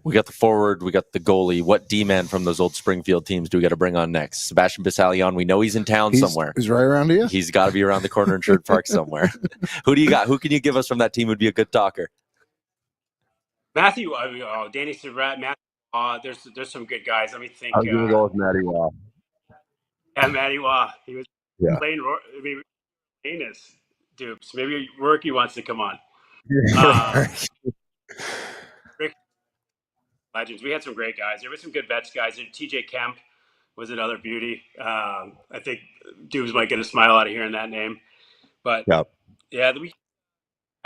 We got the forward, we got the goalie. What D-man from those old Springfield teams do we got to bring on next? Sebastian Bassalion, we know he's in town somewhere. He's right around here. He's got to be around the corner in Sherwood Park somewhere. Who do you got? Who can you give us from that team would be a good talker? Matthew, Danny Surratt, Matthew. There's some good guys. Let me think. I'm going to go with Matty Waugh. Yeah, Matty Waugh. He was playing. Maybe Anus dupes. Maybe Rookie wants to come on. Legends. We had some great guys. There were some good vets guys. TJ Kemp was another beauty. I think Dubes might get a smile out of hearing that name. But I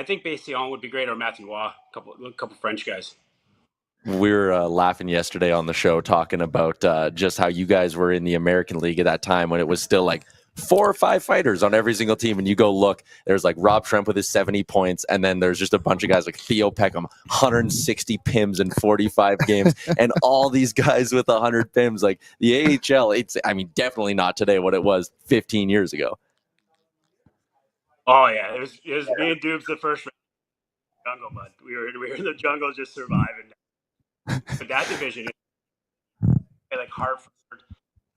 think Bassillon would be great, or Matthew Waugh, a couple French guys. We were laughing yesterday on the show talking about just how you guys were in the American League at that time when it was still like 4 or 5 fighters on every single team. And you go look, there's like Rob Tremp with his 70 points. And then there's just a bunch of guys like Theo Peckham, 160 PIMs in 45 games. And all these guys with 100 PIMs. Like the AHL, definitely not today what it was 15 years ago. Oh, yeah. It was me and Dubes the first jungle, bud. We were in the jungle just surviving. But that division, like Hartford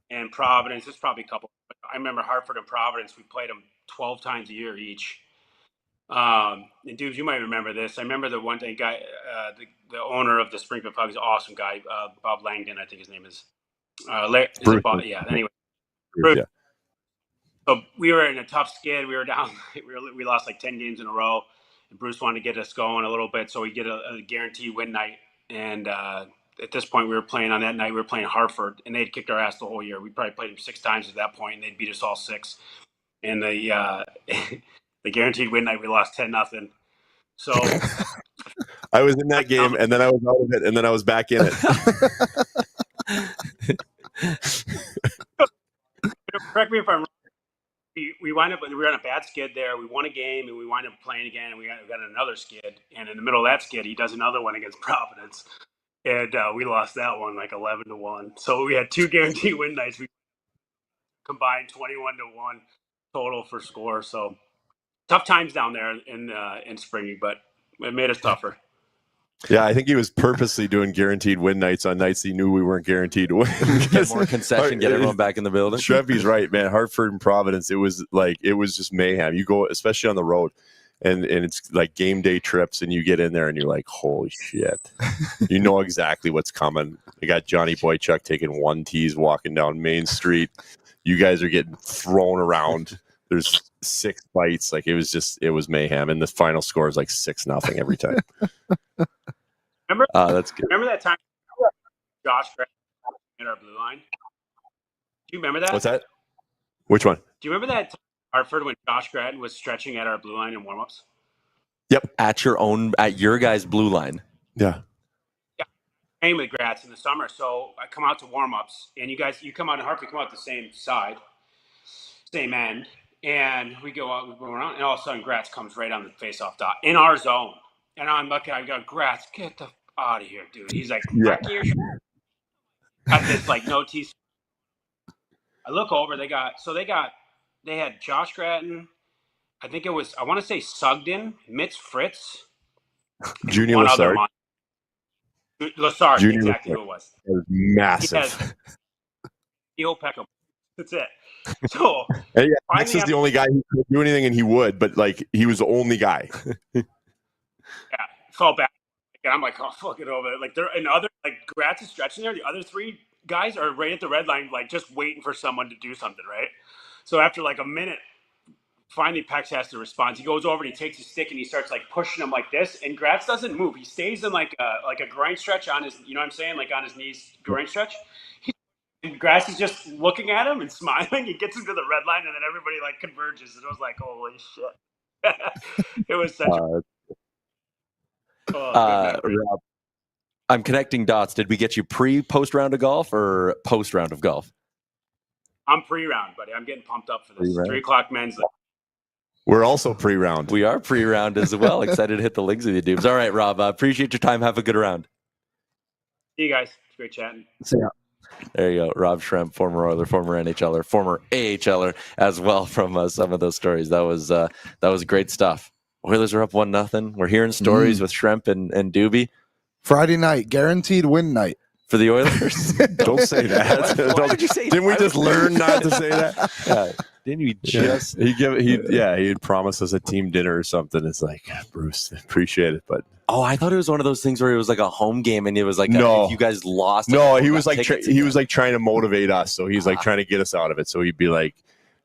and Providence, there's probably a couple. I remember Hartford and Providence, we played them 12 times a year each. And Dubes, you might remember this. I remember the one day guy, the owner of the Springfield Pugs, awesome guy, Bob Langdon, I think his name is. Bob? Yeah, anyway. Bruce. Yeah. So we were in a tough skid. We were down. We lost like 10 games in a row. And Bruce wanted to get us going a little bit, so we get a guaranteed win night. And at this point, we were playing on that night. We were playing Hartford, and they'd kicked our ass the whole year. We probably played them 6 times at that point, and they'd beat us all 6. And the the guaranteed win night, we lost 10-0. So I was in that game, and then I was out of it, and then I was back in it. Correct me if I'm wrong. We wind up. We were on a bad skid there. We won a game, and we wind up playing again, and we got another skid. And in the middle of that skid, he does another one against Providence, and we lost that one like 11-1. So we had 2 guaranteed win nights. We combined 21-1 total for score. So tough times down there in Springy, but it made us tougher. Yeah, I think he was purposely doing guaranteed win nights on nights he knew we weren't guaranteed to win. Get more concession, get everyone back in the building. Shrevey's right, man. Hartford and Providence, it was just mayhem. You go, especially on the road, and it's like game day trips, and you get in there and you're like, holy shit. You know exactly what's coming. You got Johnny Boychuk taking 1 tees walking down Main Street. You guys are getting thrown around. There's 6 bites. Like it was mayhem. And the final score is like 6-0 every time. Remember? That's good. Remember that time Josh in our blue line? Do you remember that? What's that? Which one? Do you remember that Hartford when Josh Gratton was stretching at our blue line in warmups. Yep, at your guys' blue line. Yeah. Train with Gratz in the summer, so I come out to warmups, and you come out in Hartford, come out the same side, same end, and we go around, and all of a sudden Gratz comes right on the face-off dot in our zone, and I'm looking, I go, Gratz, get the out of here, dude. He's like, back here, got this like no teeth. I look over, they had Josh Gratton, I think it was, I want to say Sugden, Mitz Fritz, Junior one Lassard. other Lassard, Junior exactly Lassard. who it was. That was massive. Heel Peckham. That's it. So And yeah, Max is the only guy who could do anything, and he would, but like he was the only guy. Yeah, fell back. And I'm like, oh, fuck it over. Like they're and other like Gratz is stretching there. The other three guys are right at the red line, like just waiting for someone to do something, right? So after like a minute, finally Pex has to respond. He goes over and he takes his stick and he starts like pushing him like this. And Gratz doesn't move. He stays in like a groin stretch on his, you know what I'm saying, like on his knees, groin stretch. And Grass is just looking at him and smiling. He gets him to the red line, and then everybody like converges. And it was like, holy shit! It was such a good memory. Rob, I'm connecting dots. Did we get you post round of golf or post round of golf? I'm pre-round, buddy. I'm getting pumped up for this. Pre-round. 3:00 men's. We're also pre-round. We are pre-round as well. Excited to hit the links with you, dudes. All right, Rob. Appreciate your time. Have a good round. See you guys. It's great chatting. So, yeah. There you go. Rob Schremp, former Oiler, former NHLer, former AHLer as well from some of those stories. That was great stuff. Oilers are up 1-0. We're hearing stories with Schremp and Doobie. Friday night, guaranteed win night. For the Oilers? Don't say that. Why would you say Didn't we just learn not to say that? Yeah. Didn't we just? He'd promise us a team dinner or something. It's like, Bruce, appreciate it, but Oh, I thought it was one of those things where it was like a home game and it was like, No. if you guys lost. no, he was like trying to motivate us. So he's like trying to get us out of it. So he'd be like,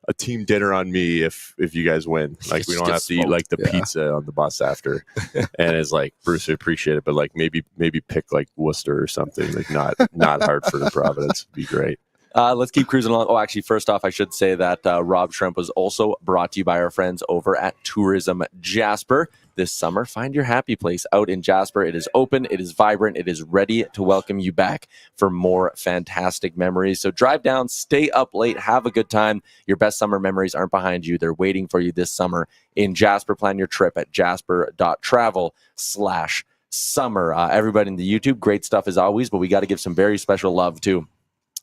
a team dinner on me if you guys win. Like we don't have to eat like the pizza on the bus after. And it's like, Bruce, I appreciate it, but like maybe pick like Worcester or something. Like not Hartford or Providence would be great. Let's keep cruising along. Oh, actually, first off, I should say that Rob Schremp was also brought to you by our friends over at Tourism Jasper. This summer, find your happy place out in Jasper. It is open, it is vibrant, it is ready to welcome you back for more fantastic memories. So drive down, stay up late, have a good time. Your best summer memories aren't behind you. They're waiting for you this summer in Jasper. Plan your trip at jasper.travel/summer. Everybody in the YouTube, great stuff as always, but we got to give some very special love to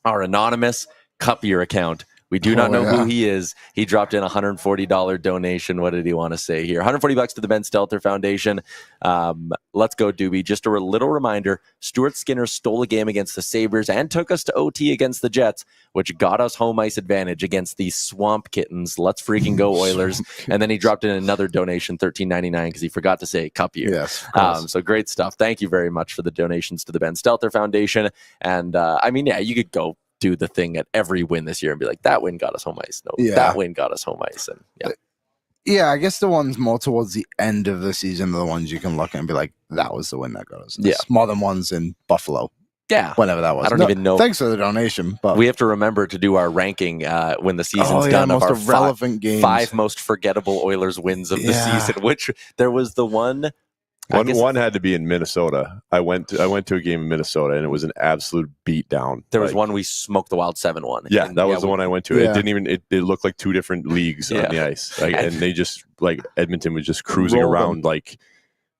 our anonymous Cup Year account. We do not know who he is. He dropped in a $140 donation. What did he want to say here? $140 to the Ben Stelter Foundation. Let's go, Doobie. Just a little reminder, Stuart Skinner stole a game against the Sabres and took us to OT against the Jets, which got us home ice advantage against the Swamp Kittens. Let's freaking go, Oilers. And then he dropped in another donation, $13.99, because he forgot to say Cup Year. Yes. So great stuff. Thank you very much for the donations to the Ben Stelter Foundation. And I mean, yeah, you could go do the thing at every win this year and be like, that win got us home ice. No, that win got us home ice. And yeah, I guess the ones more towards the end of the season are the ones you can look at and be like, that was the win that got us. Yeah. More than ones in Buffalo. Yeah. Whenever that was. I don't even know. Thanks for the donation. But we have to remember to do our ranking when the season's done most of our irrelevant games. 5 most forgettable Oilers wins of the season, which there was the one. One had to be in Minnesota. I went to a game in Minnesota and it was an absolute beatdown. There was one we smoked the Wild 7-1. Yeah, that was the one I went to. Yeah. It didn't even it looked like 2 different leagues on the ice. Like, and they just like Edmonton was just cruising around like,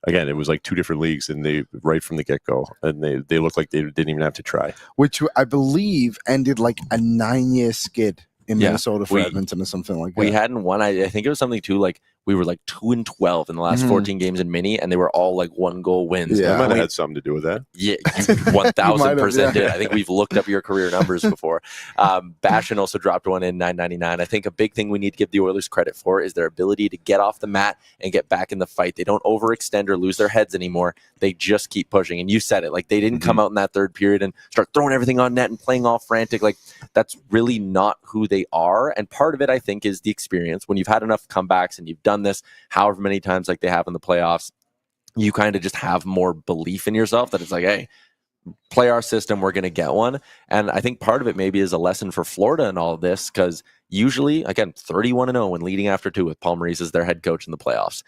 again, it was like 2 different leagues and they right from the get-go, and they looked like they didn't even have to try. Which I believe ended like a 9-year skid in Minnesota for Edmonton or something like that. We hadn't won. I think it was something too like we were like 2-12 in the last 14 games in mini, and they were all like 1-goal wins. That might have had something to do with that. Yeah, you 1,000% did. I think we've looked up your career numbers before. Bashan also dropped one in $9.99. I think a big thing we need to give the Oilers credit for is their ability to get off the mat and get back in the fight. They don't overextend or lose their heads anymore. They just keep pushing. And you said it, like they didn't come out in that third period and start throwing everything on net and playing all frantic. Like that's really not who they are. And part of it, I think, is the experience. When you've had enough comebacks and you've done this however many times like they have in the playoffs, you kind of just have more belief in yourself that it's like, hey, play our system, we're going to get one. And I think part of it maybe is a lesson for Florida in all of this, because usually, again, 31-0 when leading after 2 with Paul Maurice as their head coach in the playoffs.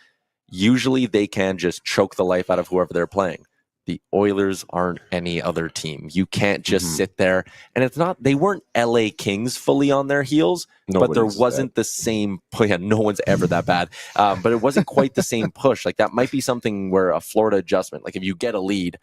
Usually they can just choke the life out of whoever they're playing. The Oilers aren't any other team. You can't just sit there. And it's not, they weren't LA Kings fully on their heels, but there wasn't the same, no one's ever that bad. But it wasn't quite the same push. Like that might be something where a Florida adjustment, like if you get a lead,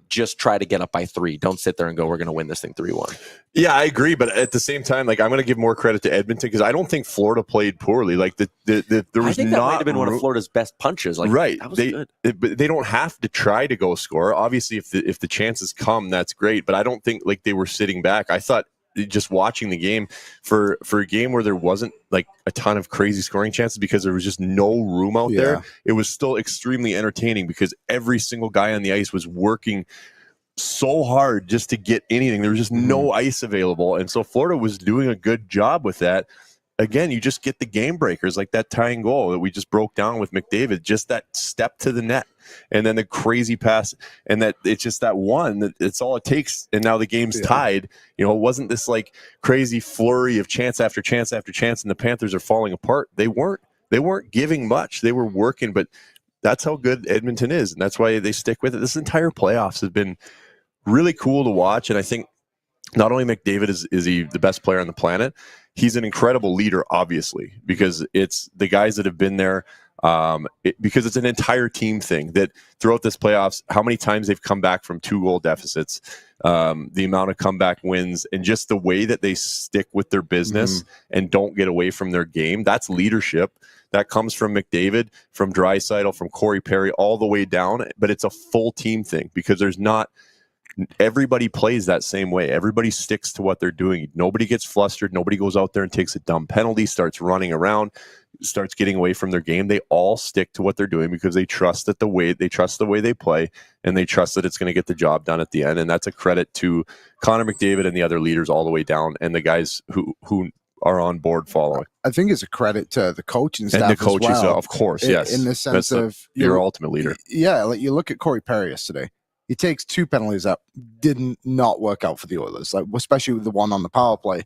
just try to get up by 3. Don't sit there and go, we're going to win this thing 3-1. Yeah, I agree. But at the same time, like I'm going to give more credit to Edmonton because I don't think Florida played poorly. Like there was I think that might have been one of Florida's best punches. Like, right. That was good. They don't have to try to go score. Obviously, if the chances come, that's great. But I don't think like they were sitting back. I thought just watching the game for a game where there wasn't like a ton of crazy scoring chances because there was just no room out there. It was still extremely entertaining because every single guy on the ice was working so hard just to get anything. There was just no ice available. And so Florida was doing a good job with that. Again, you just get the game breakers like that tying goal that we just broke down with McDavid, just that step to the net and then the crazy pass. And that it's just that one that it's all it takes. And now the game's tied. You know, it wasn't this like crazy flurry of chance after chance after chance. And the Panthers are falling apart. They weren't giving much. They were working, but that's how good Edmonton is. And that's why they stick with it. This entire playoffs has been really cool to watch. And I think not only McDavid is he the best player on the planet, he's an incredible leader, obviously, because it's the guys that have been there, because it's an entire team thing that throughout this playoffs, how many times they've come back from 2-goal deficits, the amount of comeback wins, and just the way that they stick with their business and don't get away from their game. That's leadership. That comes from McDavid, from Draisaitl, from Corey Perry, all the way down. But it's a full team thing because there's not everybody plays that same way. Everybody sticks to what they're doing. Nobody gets flustered. Nobody goes out there and takes a dumb penalty, starts running around, starts getting away from their game. They all stick to what they're doing because they trust that the way they play, and they trust that it's going to get the job done at the end. And that's a credit to Connor McDavid and the other leaders all the way down, and the guys who are on board following. I think it's a credit to the coaching staff and the coaches, as well, of course, yes, in the sense of your ultimate leader. Yeah, like you look at Corey Perry yesterday. He takes 2 penalties that did not work out for the Oilers, like especially with the one on the power play.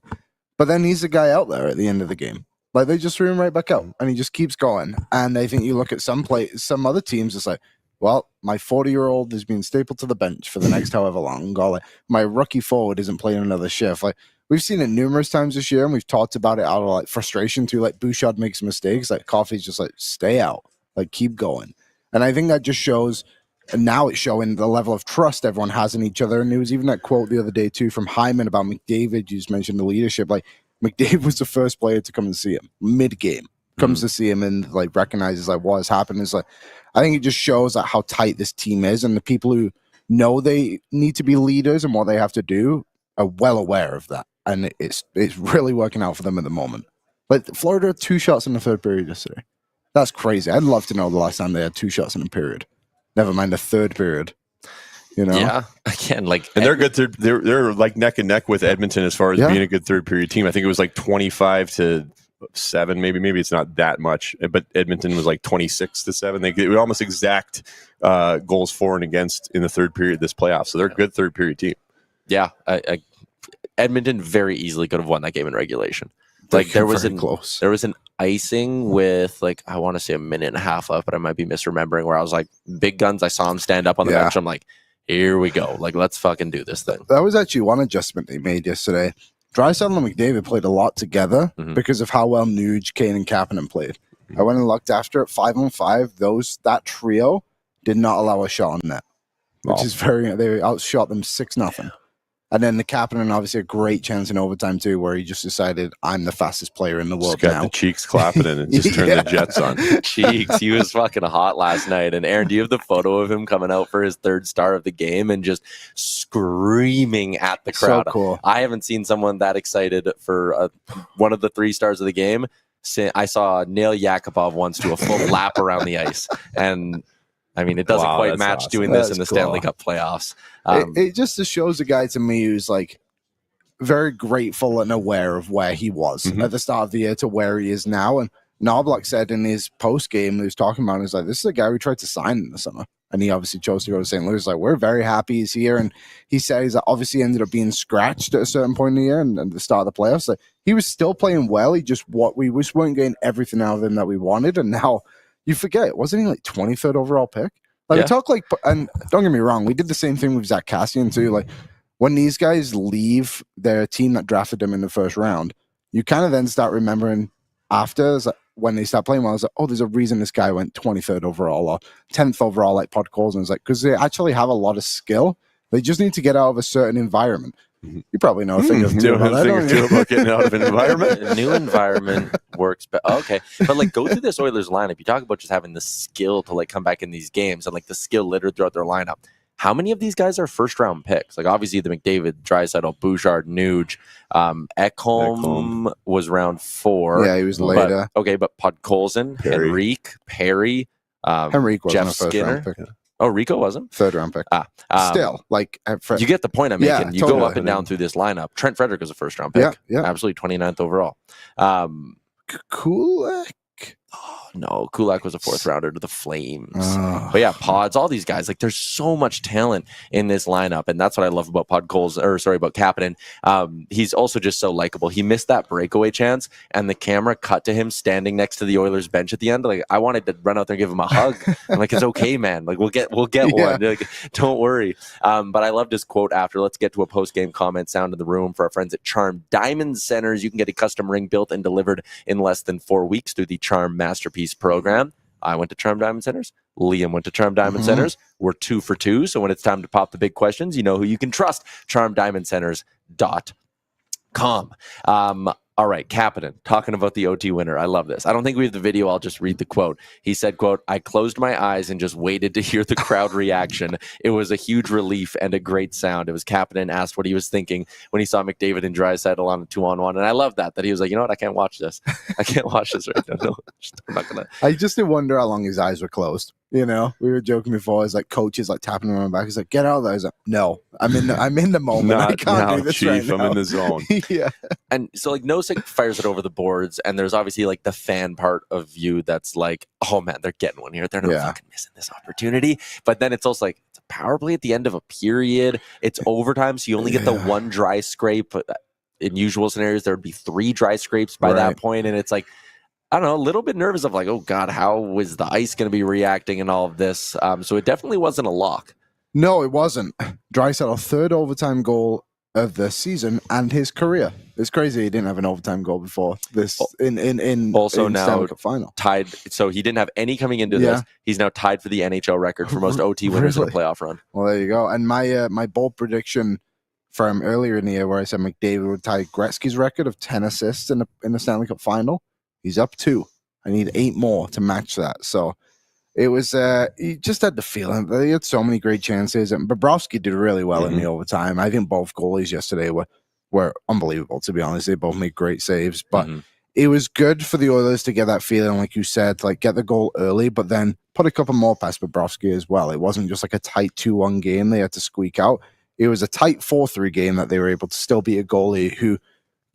But then he's the guy out there at the end of the game. Like they just threw him right back out, and he just keeps going. And I think you look at some other teams, it's like, well, my 40-year-old is being stapled to the bench for the next however long. Or like, my rookie forward isn't playing another shift. Like we've seen it numerous times this year, and we've talked about it out of like frustration too. Like Bouchard makes mistakes, like Coffey's just like stay out, like keep going. And I think that just shows. And now it's showing the level of trust everyone has in each other. And there was even that quote the other day, too, from Hyman about McDavid. You just mentioned the leadership. Like, McDavid was the first player to come and see him mid-game. Comes to see him and, like, recognizes, like, what has happened. It's like, I think it just shows like, how tight this team is. And the people who know they need to be leaders and what they have to do are well aware of that. And it's really working out for them at the moment. Like, Florida had 2 shots in the third period yesterday. That's crazy. I'd love to know the last time they had 2 shots in a period. Never mind the third period, you know? Yeah, again, like... And they're good. They're like neck and neck with Edmonton as far as being a good third period team. I think it was like 25-7, maybe it's not that much, but Edmonton was like 26-7. They were almost exact goals for and against in the third period this playoff. So they're a good third period team. Yeah, Edmonton very easily could have won that game in regulation. Like there was an icing with like I want to say a minute and a half left, but I might be misremembering. Where I was like, big guns. I saw him stand up on the bench. I'm like, here we go. Like let's fucking do this thing. That was actually one adjustment they made yesterday. Draisaitl and McDavid played a lot together because of how well Nuge, Kane, and Kapanen played. I went and looked after it 5-on-5. That trio did not allow a shot on net, which is they outshot them 6-0. And then the Kapanen, obviously a great chance in overtime too, where he just decided, I'm the fastest player in the world just got the cheeks clapping and just turned the jets on. Cheeks. He was fucking hot last night. And Aaron, do you have the photo of him coming out for his 3rd star of the game and just screaming at the crowd? So cool. I haven't seen someone that excited for one of the 3 stars of the game. I saw Nail Yakupov once do a full lap around the ice. And I mean, it doesn't quite match awesome. Doing this in the Stanley Cup playoffs. It just shows a guy to me who's like very grateful and aware of where he was at the start of the year to where he is now. And Knoblauch said in his post game, he was talking about, he's like, this is a guy we tried to sign in the summer. and he obviously chose to go to St. Louis. Like, we're very happy he's here. And he said he's obviously ended up being scratched at a certain point in the year and the start of the playoffs. Like, he was still playing well. We just weren't getting everything out of him that we wanted. And now you forget, wasn't he like 23rd overall pick? Like, we talk like, and don't get me wrong, we did the same thing with Zach Cassian too. Like, when these guys leave their team that drafted them in the first round, you kind of then start remembering after, like, when they start playing well, it's like, oh, there's a reason this guy went 23rd overall or 10th overall, like Pod calls, and it's like, because they actually have a lot of skill. They just need to get out of a certain environment. You probably know a thing or two about that, don't you? about getting out of an environment. A new environment works, but okay. But like, go through this Oilers lineup. You talk about just having the skill to like come back in these games and like the skill littered throughout their lineup. How many of these guys are first round picks? Like, obviously the McDavid, Draisaitl, Bouchard, Nuge, Ekholm was round 4. Yeah, he was later. But Podkolzin, Henrique, Perry, Henrique wasn't Jeff a first Skinner. round pick. Oh, Rico wasn't? Third round pick. Still, like, you get the point I'm making. You totally. go up and down through this lineup. Trent Frederick was a first round pick. Yeah. Absolutely 29th overall. Kulak? No, Kulak was a 4th rounder to the Flames. But yeah, Pods, all these guys, like, there's so much talent in this lineup, and that's what I love about about Kapanen. He's also just so likable. He missed that breakaway chance, and the camera cut to him standing next to the Oilers bench at the end. Like, I wanted to run out there and give him a hug. I'm like, it's okay, man. Like, we'll get one. Like, don't worry. But I loved his quote after. Let's get to a post-game comment sound in the room for our friends at Charm Diamond Centers. You can get a custom ring built and delivered in less than 4 weeks through the Charm Masterpiece program. I went to Charm Diamond Centers. Liam went to Charm Diamond Centers. We're 2 for 2. So when it's time to pop the big questions, you know who you can trust. CharmDiamondCenters.com. All right, Kapanen, talking about the OT winner. I love this. I don't think we have the video. I'll just read the quote. He said, quote, "I closed my eyes and just waited to hear the crowd reaction. It was a huge relief and a great sound." It was Kapanen asked what he was thinking when he saw McDavid and Draisaitl on a 2-on-1. And I love that he was like, you know what? I can't watch this. I can't watch this right now. No, I'm not going to. I just did wonder how long his eyes were closed. You know, we were joking before. It's like coaches like tapping him on the back. He's like, "Get out of there." He's like, "No, I'm in the moment. I can't do this Chief, right now. I'm in the zone." Yeah. And so, like, Nosek fires it over the boards, and there's obviously like the fan part of you that's like, oh man, they're getting one here. They're not fucking missing this opportunity. But then it's also like, it's a power play at the end of a period. It's overtime, so you only get the one dry scrape. In usual scenarios, there would be 3 dry scrapes by that point, and it's like, I don't know, a little bit nervous of like, oh God, how is the ice going to be reacting and all of this? So it definitely wasn't a lock. No, it wasn't. Draisaitl, 3rd overtime goal of the season and his career. It's crazy he didn't have an overtime goal before this in also in now Stanley Cup Final. Tied, so he didn't have any coming into this. He's now tied for the NHL record for most OT winners in a playoff run. Well, there you go. And my bold prediction from earlier in the year, where I said McDavid would tie Gretzky's record of 10 assists in the Stanley Cup Final, he's up 2. I need 8 more to match that. So it was, he just had the feeling that he had so many great chances, and Bobrovsky did really well in the overtime. I think both goalies yesterday were unbelievable, to be honest. They both made great saves, but it was good for the Oilers to get that feeling, like you said, to like get the goal early, but then put a couple more past Bobrovsky as well. It wasn't just like a tight 2-1 game they had to squeak out. It was a tight 4-3 game that they were able to still beat a goalie who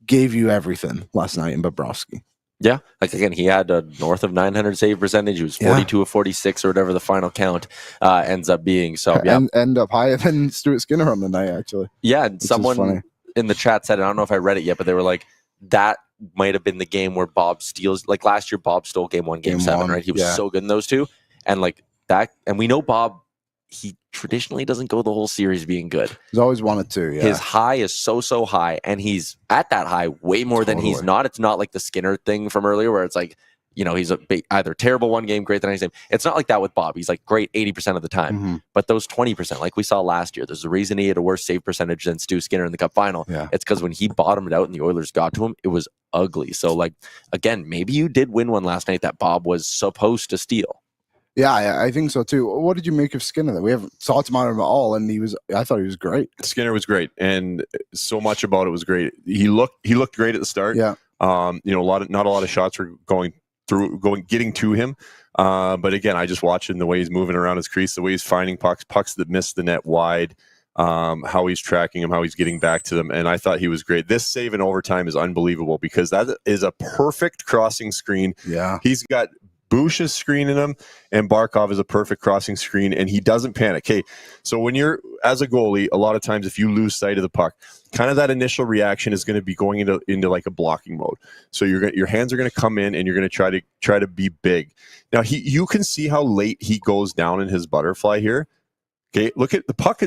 gave you everything last night in Bobrovsky. Yeah, like again, he had a north of 900 save percentage. He was 42 of 46 or whatever the final count ends up being. So yeah, and end up higher than Stuart Skinner on the night, actually. Yeah, and someone in the chat said, I don't know if I read it yet, but they were like, that might have been the game where Bob steals. Like last year, Bob stole game 1, game 7, right? He was so good in those two, and like that. And we know Bob. He traditionally doesn't go the whole series being good. He's always wanted to. Yeah. His high is so high, and he's at that high way more than he's not. It's not like the Skinner thing from earlier where it's like, you know, he's either terrible one game, great the next game. It's not like that with Bob. He's like great 80% of the time. But those 20%, like we saw last year, there's a reason he had a worse save percentage than Stu Skinner in the Cup Final. Yeah. It's because when he bottomed out and the Oilers got to him, it was ugly. So like, again, maybe you did win one last night that Bob was supposed to steal. Yeah, I think so too. What did you make of Skinner? We haven't talked about him at all, and I thought he was great. Skinner was great, and so much about it was great. He looked great at the start. Yeah, you know, not a lot of shots were getting to him. But again, I just watching the way he's moving around his crease, the way he's finding pucks that miss the net wide, how he's tracking them, how he's getting back to them, and I thought he was great. This save in overtime is unbelievable because that is a perfect crossing screen. Yeah, he's got Bush is screening him, and Barkov is a perfect crossing screen, and he doesn't panic. Okay, so when you're, as a goalie, a lot of times if you lose sight of the puck, kind of that initial reaction is going to be going into like a blocking mode. So your hands are going to come in, and you're going to try to be big. Now you can see how late he goes down in his butterfly here. Okay, look at the puck.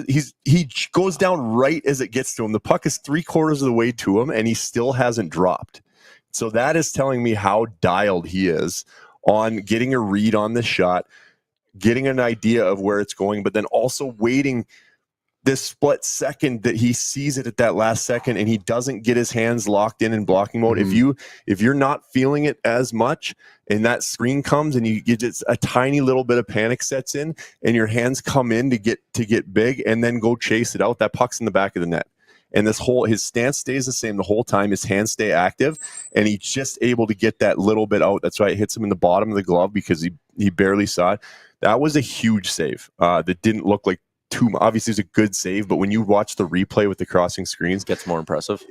He goes down right as it gets to him. The puck is 3/4 of the way to him, and he still hasn't dropped. So that is telling me how dialed he is on getting a read on the shot, getting an idea of where it's going, but then also waiting this split second that he sees it at that last second, and he doesn't get his hands locked in blocking mode. If you're not feeling it as much, and that screen comes, and you get just a tiny little bit of panic sets in, and your hands come in to get big, and then go chase it out, that puck's in the back of the net. And his stance stays the same the whole time. His hands stay active, and he's just able to get that little bit out. That's why it hits him in the bottom of the glove, because he barely saw it. That was a huge save. That didn't look like obviously it's a good save, but when you watch the replay with the crossing screens, it gets more impressive.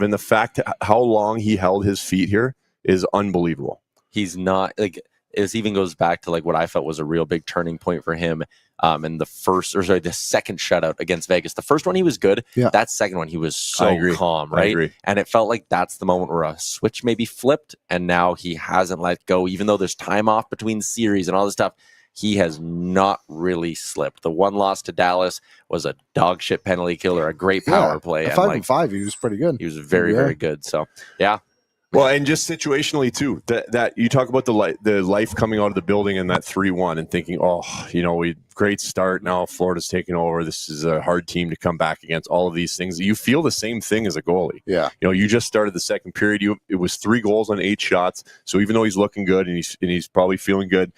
And the fact how long he held his feet here is unbelievable. He's not like, it even goes back to like what I felt was a real big turning point for him. And the second shutout against Vegas. The first one he was good. Yeah. That second one he was so calm, right? And it felt like that's the moment where a switch maybe flipped, and now he hasn't let go, even though there's time off between series and all this stuff. He has not really slipped. The one loss to Dallas was a dog shit penalty killer, a great power play. At 5-5, he was pretty good. He was very, very good. So, yeah. Well, and just situationally too, that you talk about the life coming out of the building and that 3-1 and thinking, great start. Now Florida's taking over. This is a hard team to come back against. All of these things. You feel the same thing as a goalie. Yeah. You just started the second period. It was 3 goals on 8 shots. So even though he's looking good and he's probably feeling good,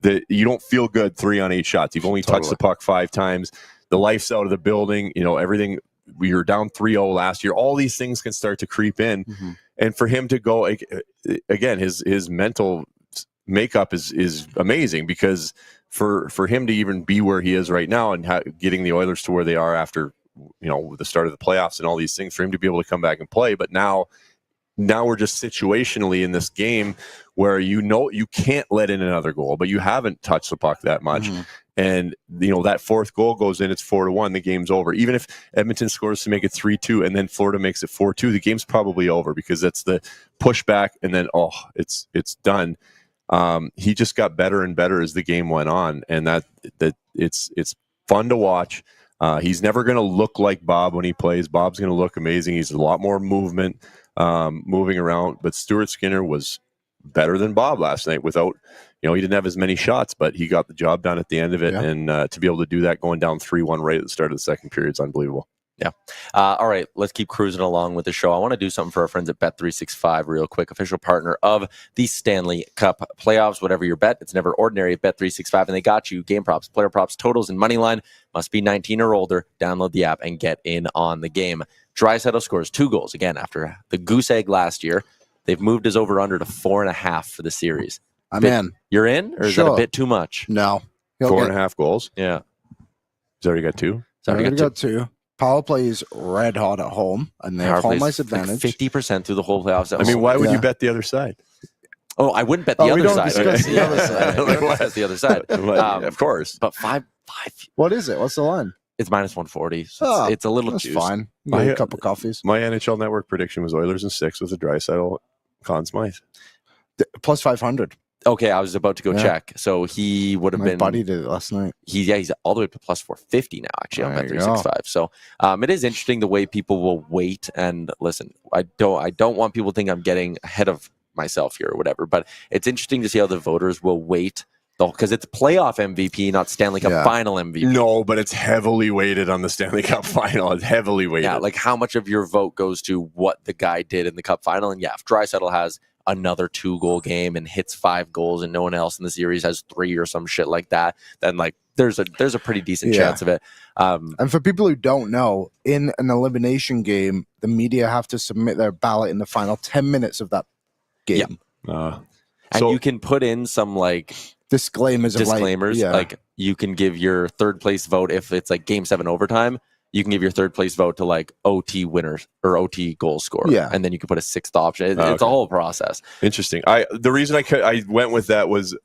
that you don't feel good 3 on 8 shots. You've only touched the puck 5 times. The life's out of the building. Everything. We were down 3-0 last year. All these things can start to creep in. Mm-hmm. And for him to go again, his mental makeup is amazing, because for him to even be where he is right now and getting the Oilers to where they are after the start of the playoffs and all these things, for him to be able to come back and play. But now we're just situationally in this game where you can't let in another goal, but you haven't touched the puck that much. Mm-hmm. And that 4th goal goes in, it's 4-1, the game's over. Even if Edmonton scores to make it 3-2 and then Florida makes it 4-2, the game's probably over, because that's the pushback, and then it's done. He just got better and better as the game went on, and that it's fun to watch. He's never going to look like Bob when he plays. Bob's going to look amazing. He's a lot more movement, moving around, but Stuart Skinner was better than Bob last night without. He didn't have as many shots, but he got the job done at the end of it. Yeah. And to be able to do that going down 3-1 right at the start of the second period is unbelievable. Yeah. All right, let's keep cruising along with the show. I want to do something for our friends at Bet365 real quick, official partner of the Stanley Cup playoffs. Whatever your bet, it's never ordinary at Bet365, and they got you game props, player props, totals, and money line. Must be 19 or older. Download the app and get in on the game. Draisaitl scores 2 goals, again, after the goose egg last year. They've moved his over-under to 4.5 for the series. I'm in. You're in? Or is that a bit too much? No. 4.5 goals? Yeah. He's already got 2? He's already got 2. Power play is red hot at home, and they have home ice advantage. Like 50% through the whole playoffs. Why would you bet the other side? Oh, I wouldn't bet the other side. The other side. That's the other side. Of course. But 5. What is it? What's the line? It's -140. So it's a little juice. Fine. A cup of coffees. My NHL Network prediction was Oilers in 6 with a Draisaitl, Conn Smythe. Plus 500. Okay, I was about to go check. So he would have been. My buddy did it last night. He's all the way to plus 450 now, actually, on Bet365. So it is interesting the way people will wait. And listen, I don't want people to think I'm getting ahead of myself here or whatever, but it's interesting to see how the voters will wait, because it's playoff MVP, not Stanley Cup Final MVP. No, but it's heavily weighted on the Stanley Cup Final. It's heavily weighted. Yeah, like how much of your vote goes to what the guy did in the Cup Final? And if Draisaitl has another 2-goal game and hits 5 goals and no one else in the series has 3 or some shit like that, then there's a pretty decent chance of it. And for people who don't know, in an elimination game, the media have to submit their ballot in the final 10 minutes of that game. And you can put in some disclaimers. Like you can give your third place vote if it's like game 7 overtime. you can give your third place vote to like OT winners or OT goal scorer. Yeah. And then you can put a sixth option. It's a whole process. Interesting. The reason I went with that was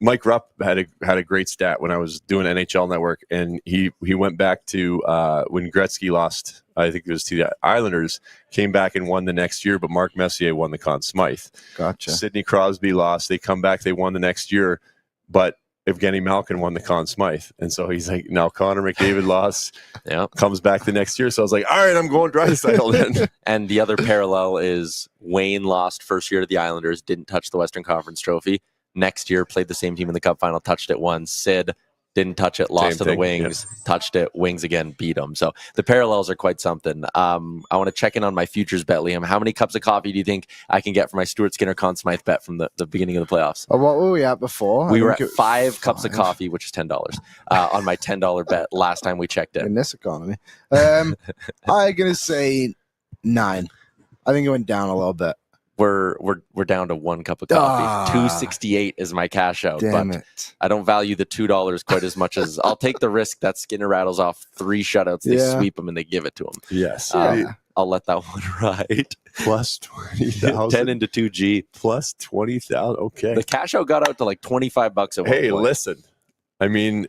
Mike Rupp had a great stat when I was doing NHL Network, and he went back to when Gretzky lost, I think it was to the Islanders, came back and won the next year, but Mark Messier won the Conn Smythe. Gotcha. Sidney Crosby lost. They come back, they won the next year, but Evgeny Malkin won the Conn Smythe. And so he's like, now Connor McDavid lost, comes back the next year. So I was like, all right, I'm going Draisaitl then. And the other parallel is Wayne lost first year to the Islanders, didn't touch the Western Conference Trophy. Next year, played the same team in the Cup Final, touched it, won. Sid didn't touch it, lost to the Wings, touched it, Wings again, beat them. So the parallels are quite something. I want to check in on my futures bet, Liam. How many cups of coffee do you think I can get for my Stuart Skinner Conn Smythe bet from the beginning of the playoffs? Oh, what were we at before? We were at 5 cups of coffee, which is $10 on my $10 bet last time we checked in this economy. I'm going to say 9. I think it went down a little bit. We're down to 1 cup of coffee. $2.68 is my cash out. Damn but it. I don't value the $2 quite as much as I'll take the risk that Skinner rattles off 3 shutouts. They sweep them and they give it to him. Yes. I'll let that one ride. Plus 20,000. 10 into 2G. Plus 20,000. Okay. The cash out got out to like $25 at one Hey, point. listen. I mean,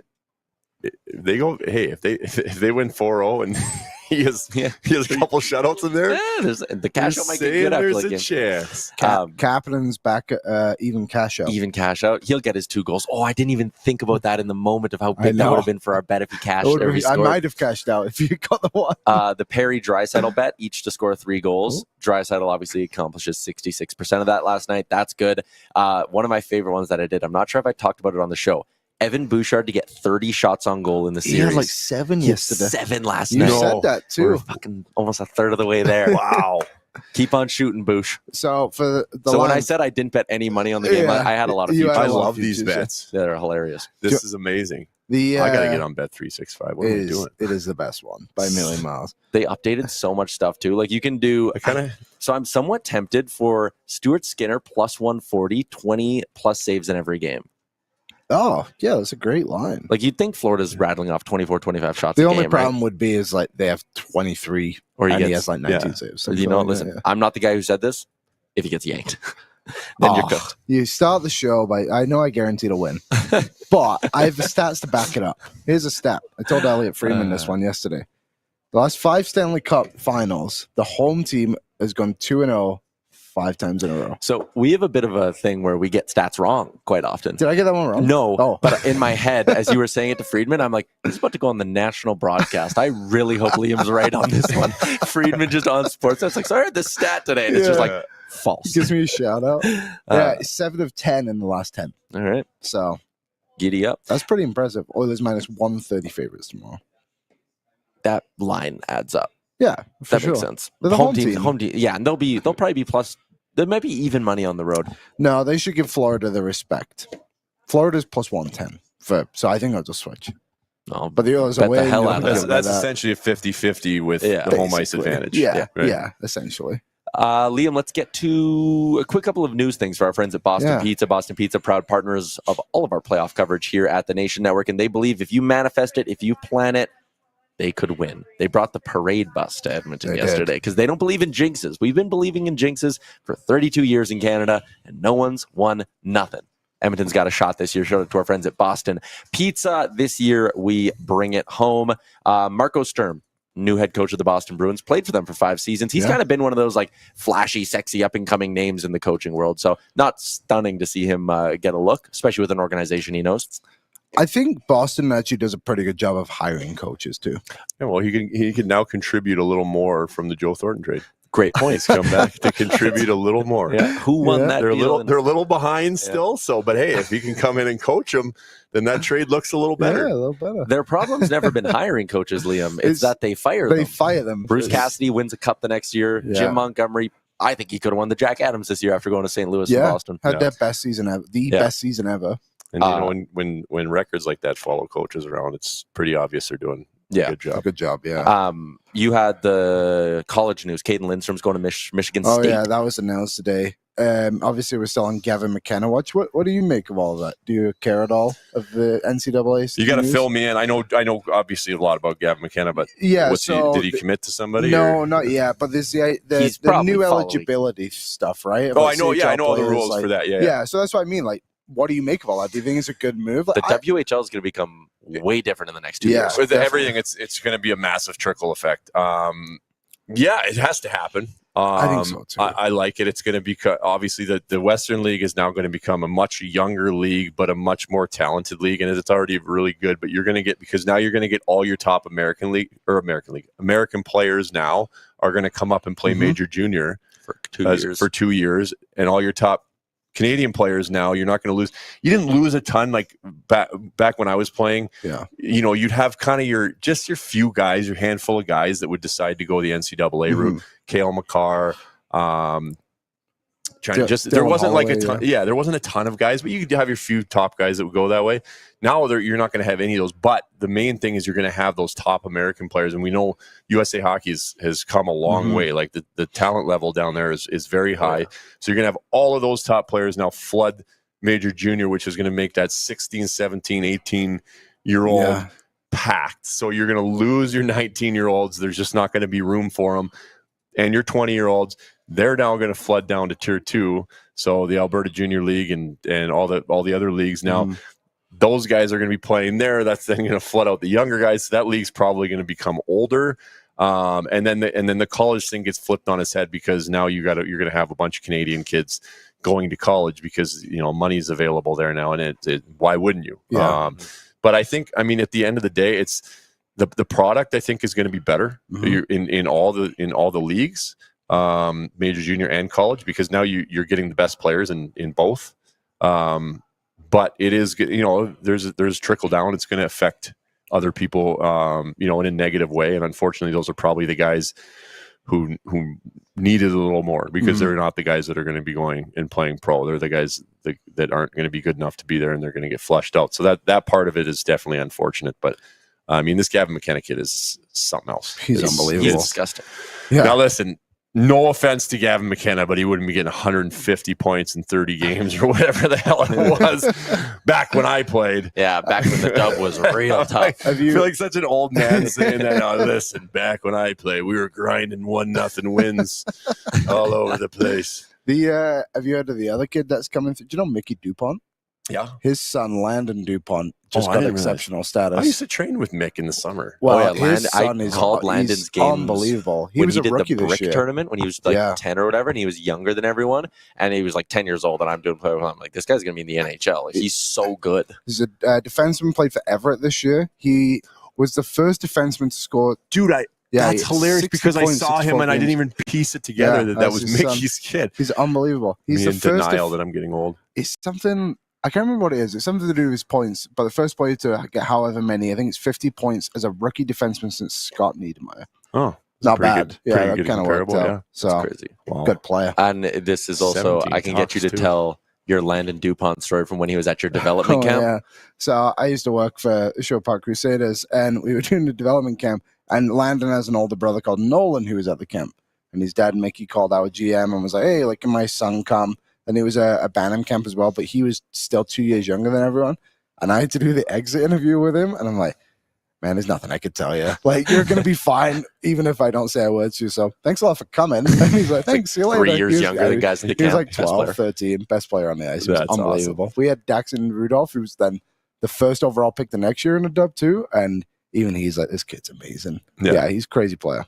they go. Hey, if they win 4-0 and he has a couple shutouts in there, the cash out might get good after there's like a chance. Kaplan's back at even cash out. Even cash out. He'll get his 2 goals. Oh, I didn't even think about that in the moment of how big that would have been for our bet if he cashed. I might have cashed out if you got the one. The Perry Draisaitl bet, each to score 3 goals. Draisaitl obviously accomplishes 66% of that last night. That's good. One of my favorite ones that I did. I'm not sure if I talked about it on the show. Evan Bouchard to get 30 shots on goal in the series. He had like 7 yesterday. 7 last you night. You said that too. We're fucking almost a third of the way there. Wow. Keep on shooting, Boosh. So for when I said I didn't bet any money on the game, I had a lot of futures. I love these bets. They're hilarious. This is amazing. I got to get on Bet365. What are we doing? It is the best one by a million miles. They updated so much stuff too. Like you can do so I'm somewhat tempted for Stuart Skinner plus 140, 20 plus saves in every game. Oh, yeah, that's a great line. Like you'd think Florida's rattling off 24, 25 shots a game. The only problem would be is like they have 23 and he has like 19 saves. You know, listen, I'm not the guy who said this. If he gets yanked, then you're cooked. You start the show by, I know I guaranteed a win, but I have the stats to back it up. Here's a stat. I told Elliot Freeman this one yesterday. The last 5 Stanley Cup finals, the home team has gone 2-0 5 times in a row. So we have a bit of a thing where we get stats wrong quite often. Did I get that one wrong? No, but in my head, as you were saying it to Friedman, I'm like, he's about to go on the national broadcast. I really hope Liam's right on this one. Friedman just on sports. It's like, so I heard this stat today. And it's just like, false. He gives me a shout out. Yeah, 7 of 10 in the last 10. All right. So giddy up. That's pretty impressive. Oilers minus 130 favorites tomorrow. That line adds up. Yeah, that makes sense. The home team. Yeah, and they'll probably be plus. There might be even money on the road. No, they should give Florida the respect. Florida's plus 110 so I think I'll just switch. No, but the Oilers are way. That's essentially a 50-50 with the home ice advantage. Yeah, essentially. Liam, let's get to a quick couple of news things for our friends at Boston Pizza. Boston Pizza, proud partners of all of our playoff coverage here at the Nation Network, and they believe if you manifest it, if you plan it, they could win. They brought the parade bus to Edmonton yesterday because they don't believe in jinxes. We've been believing in jinxes for 32 years in Canada, and no one's won nothing. Edmonton's got a shot this year. Shout out to our friends at Boston Pizza. This year, we bring it home. Marco Sturm, new head coach of the Boston Bruins, played for them for 5 seasons. He's kind of been one of those like flashy, sexy, up-and-coming names in the coaching world. So not stunning to see him get a look, especially with an organization he knows. I think Boston actually does a pretty good job of hiring coaches too. Yeah, well, he can now contribute a little more from the Joe Thornton trade. Great point. He's come back to contribute a little more. Yeah. Who won that? They're a little behind still. So, but hey, if he can come in and coach them, then that trade looks a little better. Yeah, a little better. Their problem's never been hiring coaches, Liam. It's that they fire them. They fire them. Bruce Cassidy wins a cup the next year. Yeah. Jim Montgomery, I think he could have won the Jack Adams this year after going to St. Louis and Boston. Had their best season ever. Best season ever. And you know, when records like that follow coaches around, it's pretty obvious they're doing Yeah. Good job. Good job. Yeah. You had the college news. Caden Lindstrom's going to Michigan State. Oh yeah, that was announced today. Obviously, we're still on Gavin McKenna watch. What do you make of all of that? Do you care at all of the NCAA? You got to news? fill me in. I know obviously a lot about Gavin McKenna, but Yeah, did he commit to somebody? No, or? not yet. But there's the He's probably new following. eligibility stuff, right? Oh, About I know. Yeah, I CHL know all the players, rules like- for that. Yeah. Yeah, so that's what I mean. Like, what do you make of all that? Do you think it's a good move? The Like, WHL is going to become way different in the next 2 Yeah. years. With Definitely. everything, it's going to be a massive trickle effect. Yeah, it has to happen. I think so, too. I like it. It's going to be obviously the Western League is now going to become a much younger league, but a much more talented league, and it's already really good. But you're going to get because now you're going to get all your top American players now are going to come up and play Mhm. Major Junior for 2 years. for 2 years, and all your top Canadian players now you're not going to lose. You didn't lose a ton like back when I was playing. Yeah. You know, you'd have kind of your few guys, your handful of guys that would decide to go the NCAA route. Cale McCarr, there wasn't like a ton. Yeah, there wasn't a ton of guys, but you could have your few top guys that would go that way. Now you're not going to have any of those. But the main thing is you're going to have those top American players, and we know USA Hockey has come a long way. Like the talent level down there is very high. So you're going to have all of those top players now flood Major Junior, which is going to make that 16, 17, 18-year-old packed. So you're going to lose your 19-year-olds. There's just not going to be room for them. And your 20-year-olds, they're now going to flood down to Tier 2. So the Alberta Junior League and all the other leagues now, those guys are going to be playing there. That's then going to flood out the younger guys. So that league's probably going to become older. And then the college thing gets flipped on its head because now you're going to have a bunch of Canadian kids going to college because money's available there now, and why wouldn't you? Yeah. But I think at the end of the day, it's the product I think is going to be better in all the leagues, major, junior, and college, because now you're getting the best players in both. But it is there's trickle down. It's going to affect other people in a negative way, and unfortunately, those are probably the guys who need it a little more because they're not the guys that are going to be going and playing pro. They're the guys that aren't going to be good enough to be there, and they're going to get flushed out. So that part of it is definitely unfortunate. But this Gavin McKenna kid is something else. He's unbelievable. He's disgusting. Yeah. Now listen, no offense to Gavin McKenna, but he wouldn't be getting 150 points in 30 games or whatever the hell it was back when I played. Yeah, back when the dub was real tough. I feel like such an old man saying that. Oh, listen, back when I played, we were grinding 1-0 wins all over the place. Have you heard of the other kid that's coming through? Do you know Mickey Dupont? Yeah. His son, Landon Dupont, just I got didn't exceptional status. I used to train with Mick in the summer. Well, his his I son is called Landon's he's games unbelievable. He when was he a did rookie the this brick year. tournament when he was like 10 or whatever, and he was younger than everyone, and he was like 10 years old, and I'm doing play with him. I'm like, this guy's gonna be in the NHL. Like, he's so good. He's a defenseman, played for Everett this year. He was the first defenseman to score. Dude, that's he- hilarious 60 because I points, saw him 64 and I didn't games. even piece it together Yeah, that that's was his son. Mickey's kid. He's unbelievable. He's Me the in first. denial that I'm getting old. It's something. I can't remember what it is. It's something to do with his points. But the first player to get however many, I think it's 50 points as a rookie defenseman since Scott Niedermayer. Oh, Not pretty bad. good- Yeah, pretty that good kind of worked comparable, out. yeah. So It's crazy. Wow. good player. And this is also, 17 I can get you to too. tell your Landon Dupont story from when he was at your development camp. Yeah. So I used to work for Shore Park Crusaders, and we were doing a development camp. And Landon has an older brother called Nolan who was at the camp. And his dad, Mickey, called our GM and was like, hey, can my son come? And he was a Bantam camp as well, but he was still 2 years younger than everyone. And I had to do the exit interview with him. And I'm like, man, there's nothing I could tell you. Like, you're going to be fine, even if I don't say a word to you. So thanks a lot for coming. And he's like, thanks, see you later. 3 years He was- younger than guys in the He was camp. like Best 12, player. 13, best player on the ice. It was That's unbelievable. We had Daxon Rudolph, who was then the first overall pick the next year in the dub too. And even he's like, this kid's amazing. Yeah, he's a crazy player.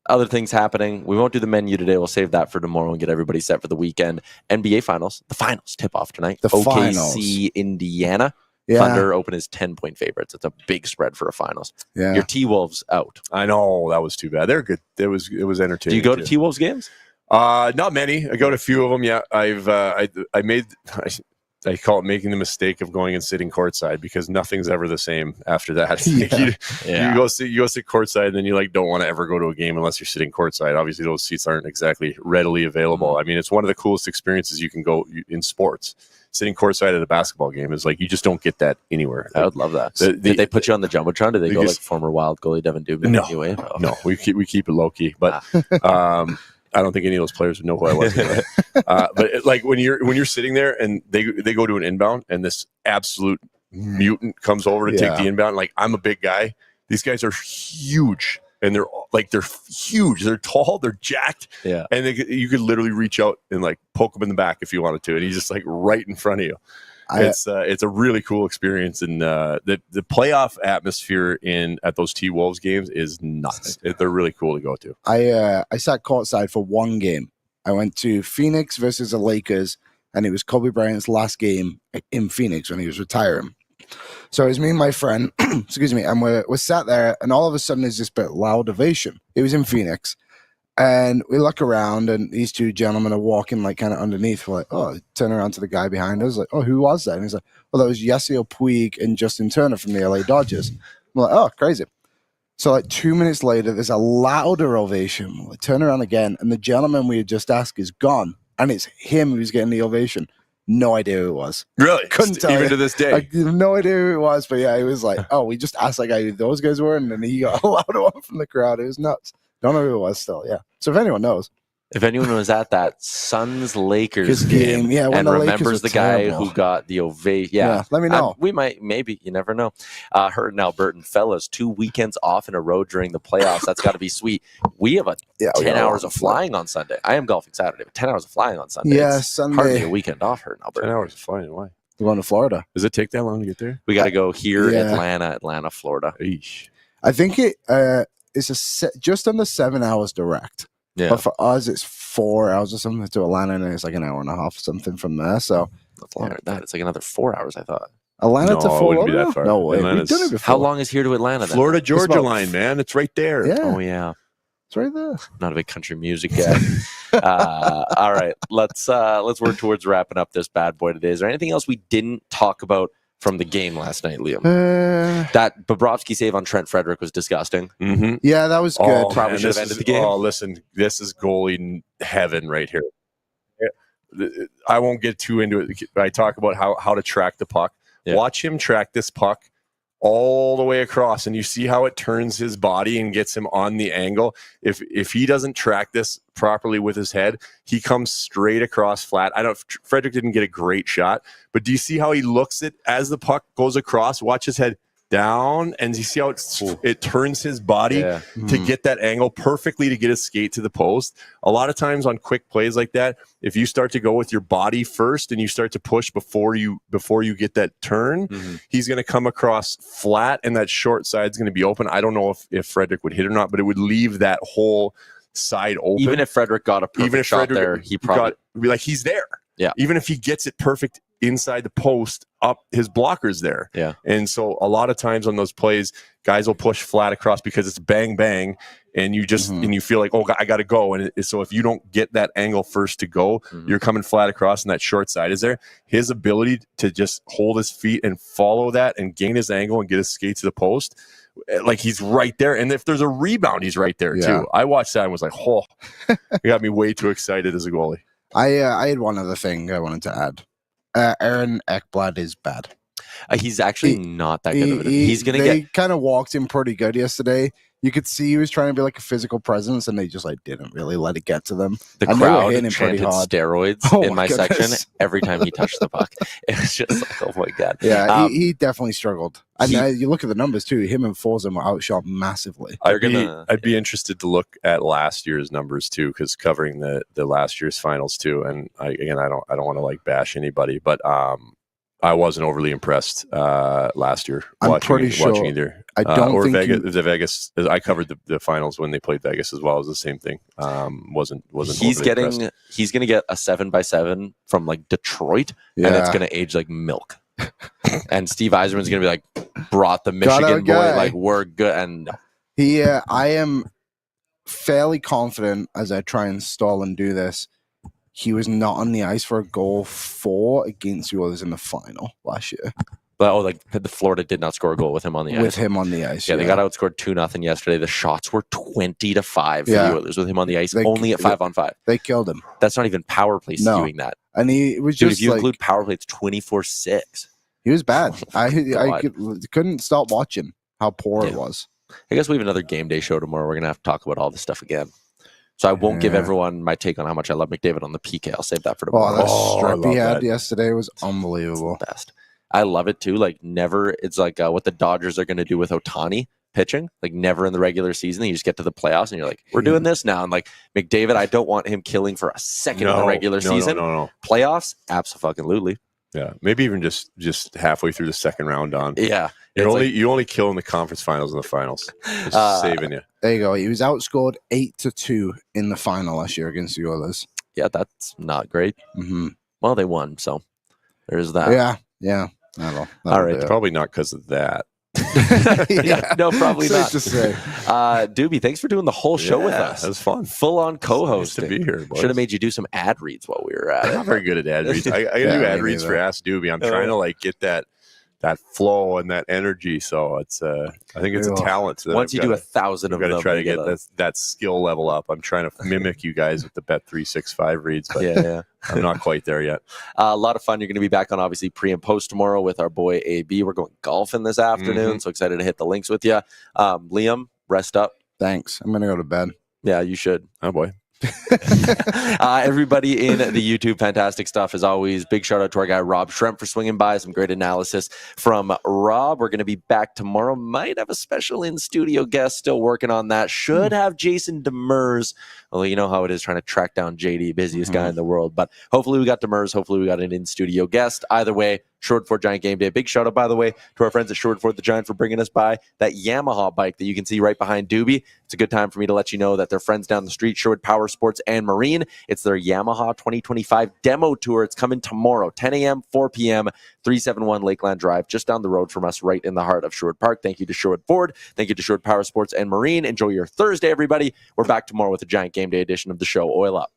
Other things happening. We won't do the menu today. We'll save that for tomorrow and get everybody set for the weekend. NBA Finals. The Finals tip off tonight. The OKC, Finals. Indiana. Yeah. Thunder open as 10-point favorites. It's a big spread for a Finals. Yeah. Your T-Wolves out. I know that was too bad. They're good. It was entertaining. Do you go to too. T-Wolves games? Not many. I go to a few of them. Yeah, I call it making the mistake of going and sitting courtside because nothing's ever the same after that. You go sit courtside, and then you don't want to ever go to a game unless you're sitting courtside. Obviously, those seats aren't exactly readily available. I mean, it's one of the coolest experiences you can go in sports sitting courtside at a basketball game is like, you just don't get that anywhere. I would love that. Did they put you on the Jumbotron? Did they go like former Wild goalie Devan Dubnyk? No, anyway? Oh. No, we keep it low key, but I don't think any of those players would know who I was. But like when you're sitting there and they go to an inbound and this absolute mutant comes over to take the inbound. Like, I'm a big guy. These guys are huge, and they're huge. They're tall. They're jacked. Yeah. And you could literally reach out and like poke them in the back if you wanted to, and he's just like right in front of you. It's a really cool experience, and the playoff atmosphere at those T-Wolves games is nuts. They're really cool to go to. I sat courtside for one game. I went to Phoenix versus the Lakers, and it was Kobe Bryant's last game in Phoenix when he was retiring. So it was me and my friend, excuse me, and we're sat there, and all of a sudden there's this bit loud ovation. It was in Phoenix, and we look around, and these two gentlemen are walking like kind of underneath. We're like, oh, turn around to the guy behind us, like, oh, who was that? And he's like, well, that was Yasiel Puig and Justin Turner from the LA Dodgers. I'm like, oh, crazy. So like 2 minutes later, there's a louder ovation. We turn around again, and the gentleman we had just asked is gone, and it's him who's getting the ovation. No idea who it was. Really? Couldn't tell even you. To this day. I have no idea who it was, but yeah, it was like, oh, we just asked that guy who those guys were, and then he got a louder one from the crowd. It was nuts. Don't know who it was still, yeah. So if anyone knows. If anyone was at that Suns-Lakers game and remembers the guy who got the ovation, let me know. We might, maybe, you never know. Heard an Albertan fellas, 2 weekends off in a row during the playoffs. That's got to be sweet. We have 10 hours of flying on Sunday. I am golfing Saturday, but 10 hours of flying on Sunday. Yeah, it's Sunday. Hardly a weekend off here in Alberta. 10 hours of flying, why? We're going to Florida. Does it take that long to get there? We got to go here, Atlanta, Florida. Eesh. I think it's just under 7 hours direct. Yeah. But for us, it's 4 hours or something to Atlanta, and it's like an hour and a half or something from there. So that's longer than that. It's like another 4 hours, I thought. Atlanta to it Florida? wouldn't be that far. No way. Atlanta's- We've done it before. How long is here to Atlanta then? Florida Georgia about- line, man. It's right there. Yeah, Oh, yeah. it's right there. Not a big country music guy. All right, let's work towards wrapping up this bad boy today. Is there anything else we didn't talk about from the game last night, Liam? That Bobrovsky save on Trent Frederick was disgusting. Mm-hmm. Yeah, that was good. Probably should have ended the game. Oh, listen, this is goalie heaven right here. I won't get too into it. I talk about how to track the puck. Yeah. Watch him track this puck all the way across, and you see how it turns his body and gets him on the angle. If he doesn't track this properly with his head, he comes straight across flat. Frederick didn't get a great shot, but do you see how he looks at as the puck goes across? Watch his head down, and you see how it turns his body to get that angle perfectly to get his skate to the post. A lot of times on quick plays like that, if you start to go with your body first and you start to push before you get that turn, he's going to come across flat, and that short side's going to be open. I don't know if Frederick would hit or not, but it would leave that whole side open. Even if Frederick got a perfect shot there, he probably be like, he's there. Yeah. Even if he gets it perfect inside the post, up his blocker's there. Yeah. And so a lot of times on those plays, guys will push flat across because it's bang bang, and you just and you feel like, oh, I got to go. And so if you don't get that angle first to go, you're coming flat across, and that short side is there. His ability to just hold his feet and follow that and gain his angle and get his skate to the post, like he's right there. And if there's a rebound, he's right there too. I watched that and was like, oh, it got me way too excited as a goalie. I had one other thing I wanted to add. Aaron Ekblad is bad. He's actually not that good of it. He's going to They kind of walked him pretty good yesterday. You could see he was trying to be like a physical presence, and they just like didn't really let it get to them. The And they were crowd hitting him pretty chanted hard. steroids in my goodness. section every time he touched the puck. It was just like, oh my God. Yeah, he definitely struggled. And you look at the numbers too. Him and Forsman were outshot massively. I'd be interested to look at last year's numbers too, because covering the last year's finals too. And I don't want to like bash anybody, but I wasn't overly impressed last year. Watching either. I don't or think Vegas. The Vegas. I covered the finals when they played Vegas as well. It was the same thing. Wasn't. He's overly impressed. He's going to get a 7x7 from like Detroit, and it's going to age like milk. And Steve Yzerman's going to be like, brought the Michigan boy, like we're good. And I am fairly confident as I try and stall and do this. He was not on the ice for a goal 4 against the Oilers in the final last year. But the Florida did not score a goal with him on the ice. With him on the ice, yeah, they got outscored 2-0 yesterday. The shots were 20-5 for the Oilers with him on the ice, only at 5-on-5. They killed him. That's not even power play skewing that. And he was Dude, just if you like, include power play, it's 24-6. he was bad. I God. couldn't stop watching how poor it Yeah. was. I guess we have another game day show tomorrow. We're going to have to talk about all this stuff again. So I won't give Yeah. everyone my take on how much I love McDavid on the PK. I'll save that for Oh, tomorrow. that Oh, I strip he love had that. yesterday was It's unbelievable. the best. I love it too. Like never, it's like what the Dodgers are going to do with Ohtani pitching. Like never in the regular season, you just get to the playoffs and you're like, we're doing this now. And like McDavid, I don't want him killing for a second in the regular season. No. Playoffs, absolutely. Yeah, maybe even just halfway through the second round on. Yeah, You only kill in the conference finals and the finals. Just saving you. There you go. He was outscored 8-2 in the final last year against the Oilers. yeah, that's not great. Mm-hmm. Well, they won, so there's that. Yeah. That'll All right. do it. Probably not because of that. Yeah, no, probably Safe not. to say. Doobie, thanks for doing the whole show with Yeah, us. It was fun. Full on Nice co-hosting. to be here. boys. Should have made you do some ad reads while we were at I'm it. not very good at ad reads. I gotta Yeah, do ad me reads neither. for Ask Doobie. I'm trying to like get that flow and that energy. So it's I think it's a Yeah. talent. That Once I've you do gotta- 1,000 I've of got them, to try to you get gotta- that skill level up. I'm trying to mimic you guys with the Bet365 reads, but yeah. I'm not quite there yet. A lot of fun. You're going to be back on obviously pre and post tomorrow with our boy AB. We're going golfing this afternoon, so excited to hit the links with you. Liam, rest up. Thanks. I'm going to go to bed. Yeah, you should. Oh boy. Everybody in the YouTube, fantastic stuff as always. Big shout out to our guy Rob Schremp for swinging by. Some great analysis from Rob. We're going to be back tomorrow. Might have a special in studio guest. Still working on that. Should have Jason Demers. Well, you know how it is trying to track down JD, busiest guy in the world. But hopefully we got Demers. Hopefully we got an in studio guest. Either way, Sherwood Ford Giant Game Day. Big shout out, by the way, to our friends at Sherwood Ford the Giant for bringing us by that Yamaha bike that you can see right behind Doobie. It's a good time for me to let you know that their friends down the street, Sherwood Power Sports and Marine. It's their Yamaha 2025 demo tour. It's coming tomorrow, 10 a.m., 4 p.m., 371 Lakeland Drive, just down the road from us, right in the heart of Sherwood Park. Thank you to Sherwood Ford. Thank you to Sherwood Power Sports and Marine. Enjoy your Thursday, everybody. We're back tomorrow with a Giant Game Day edition of the show. Oil up.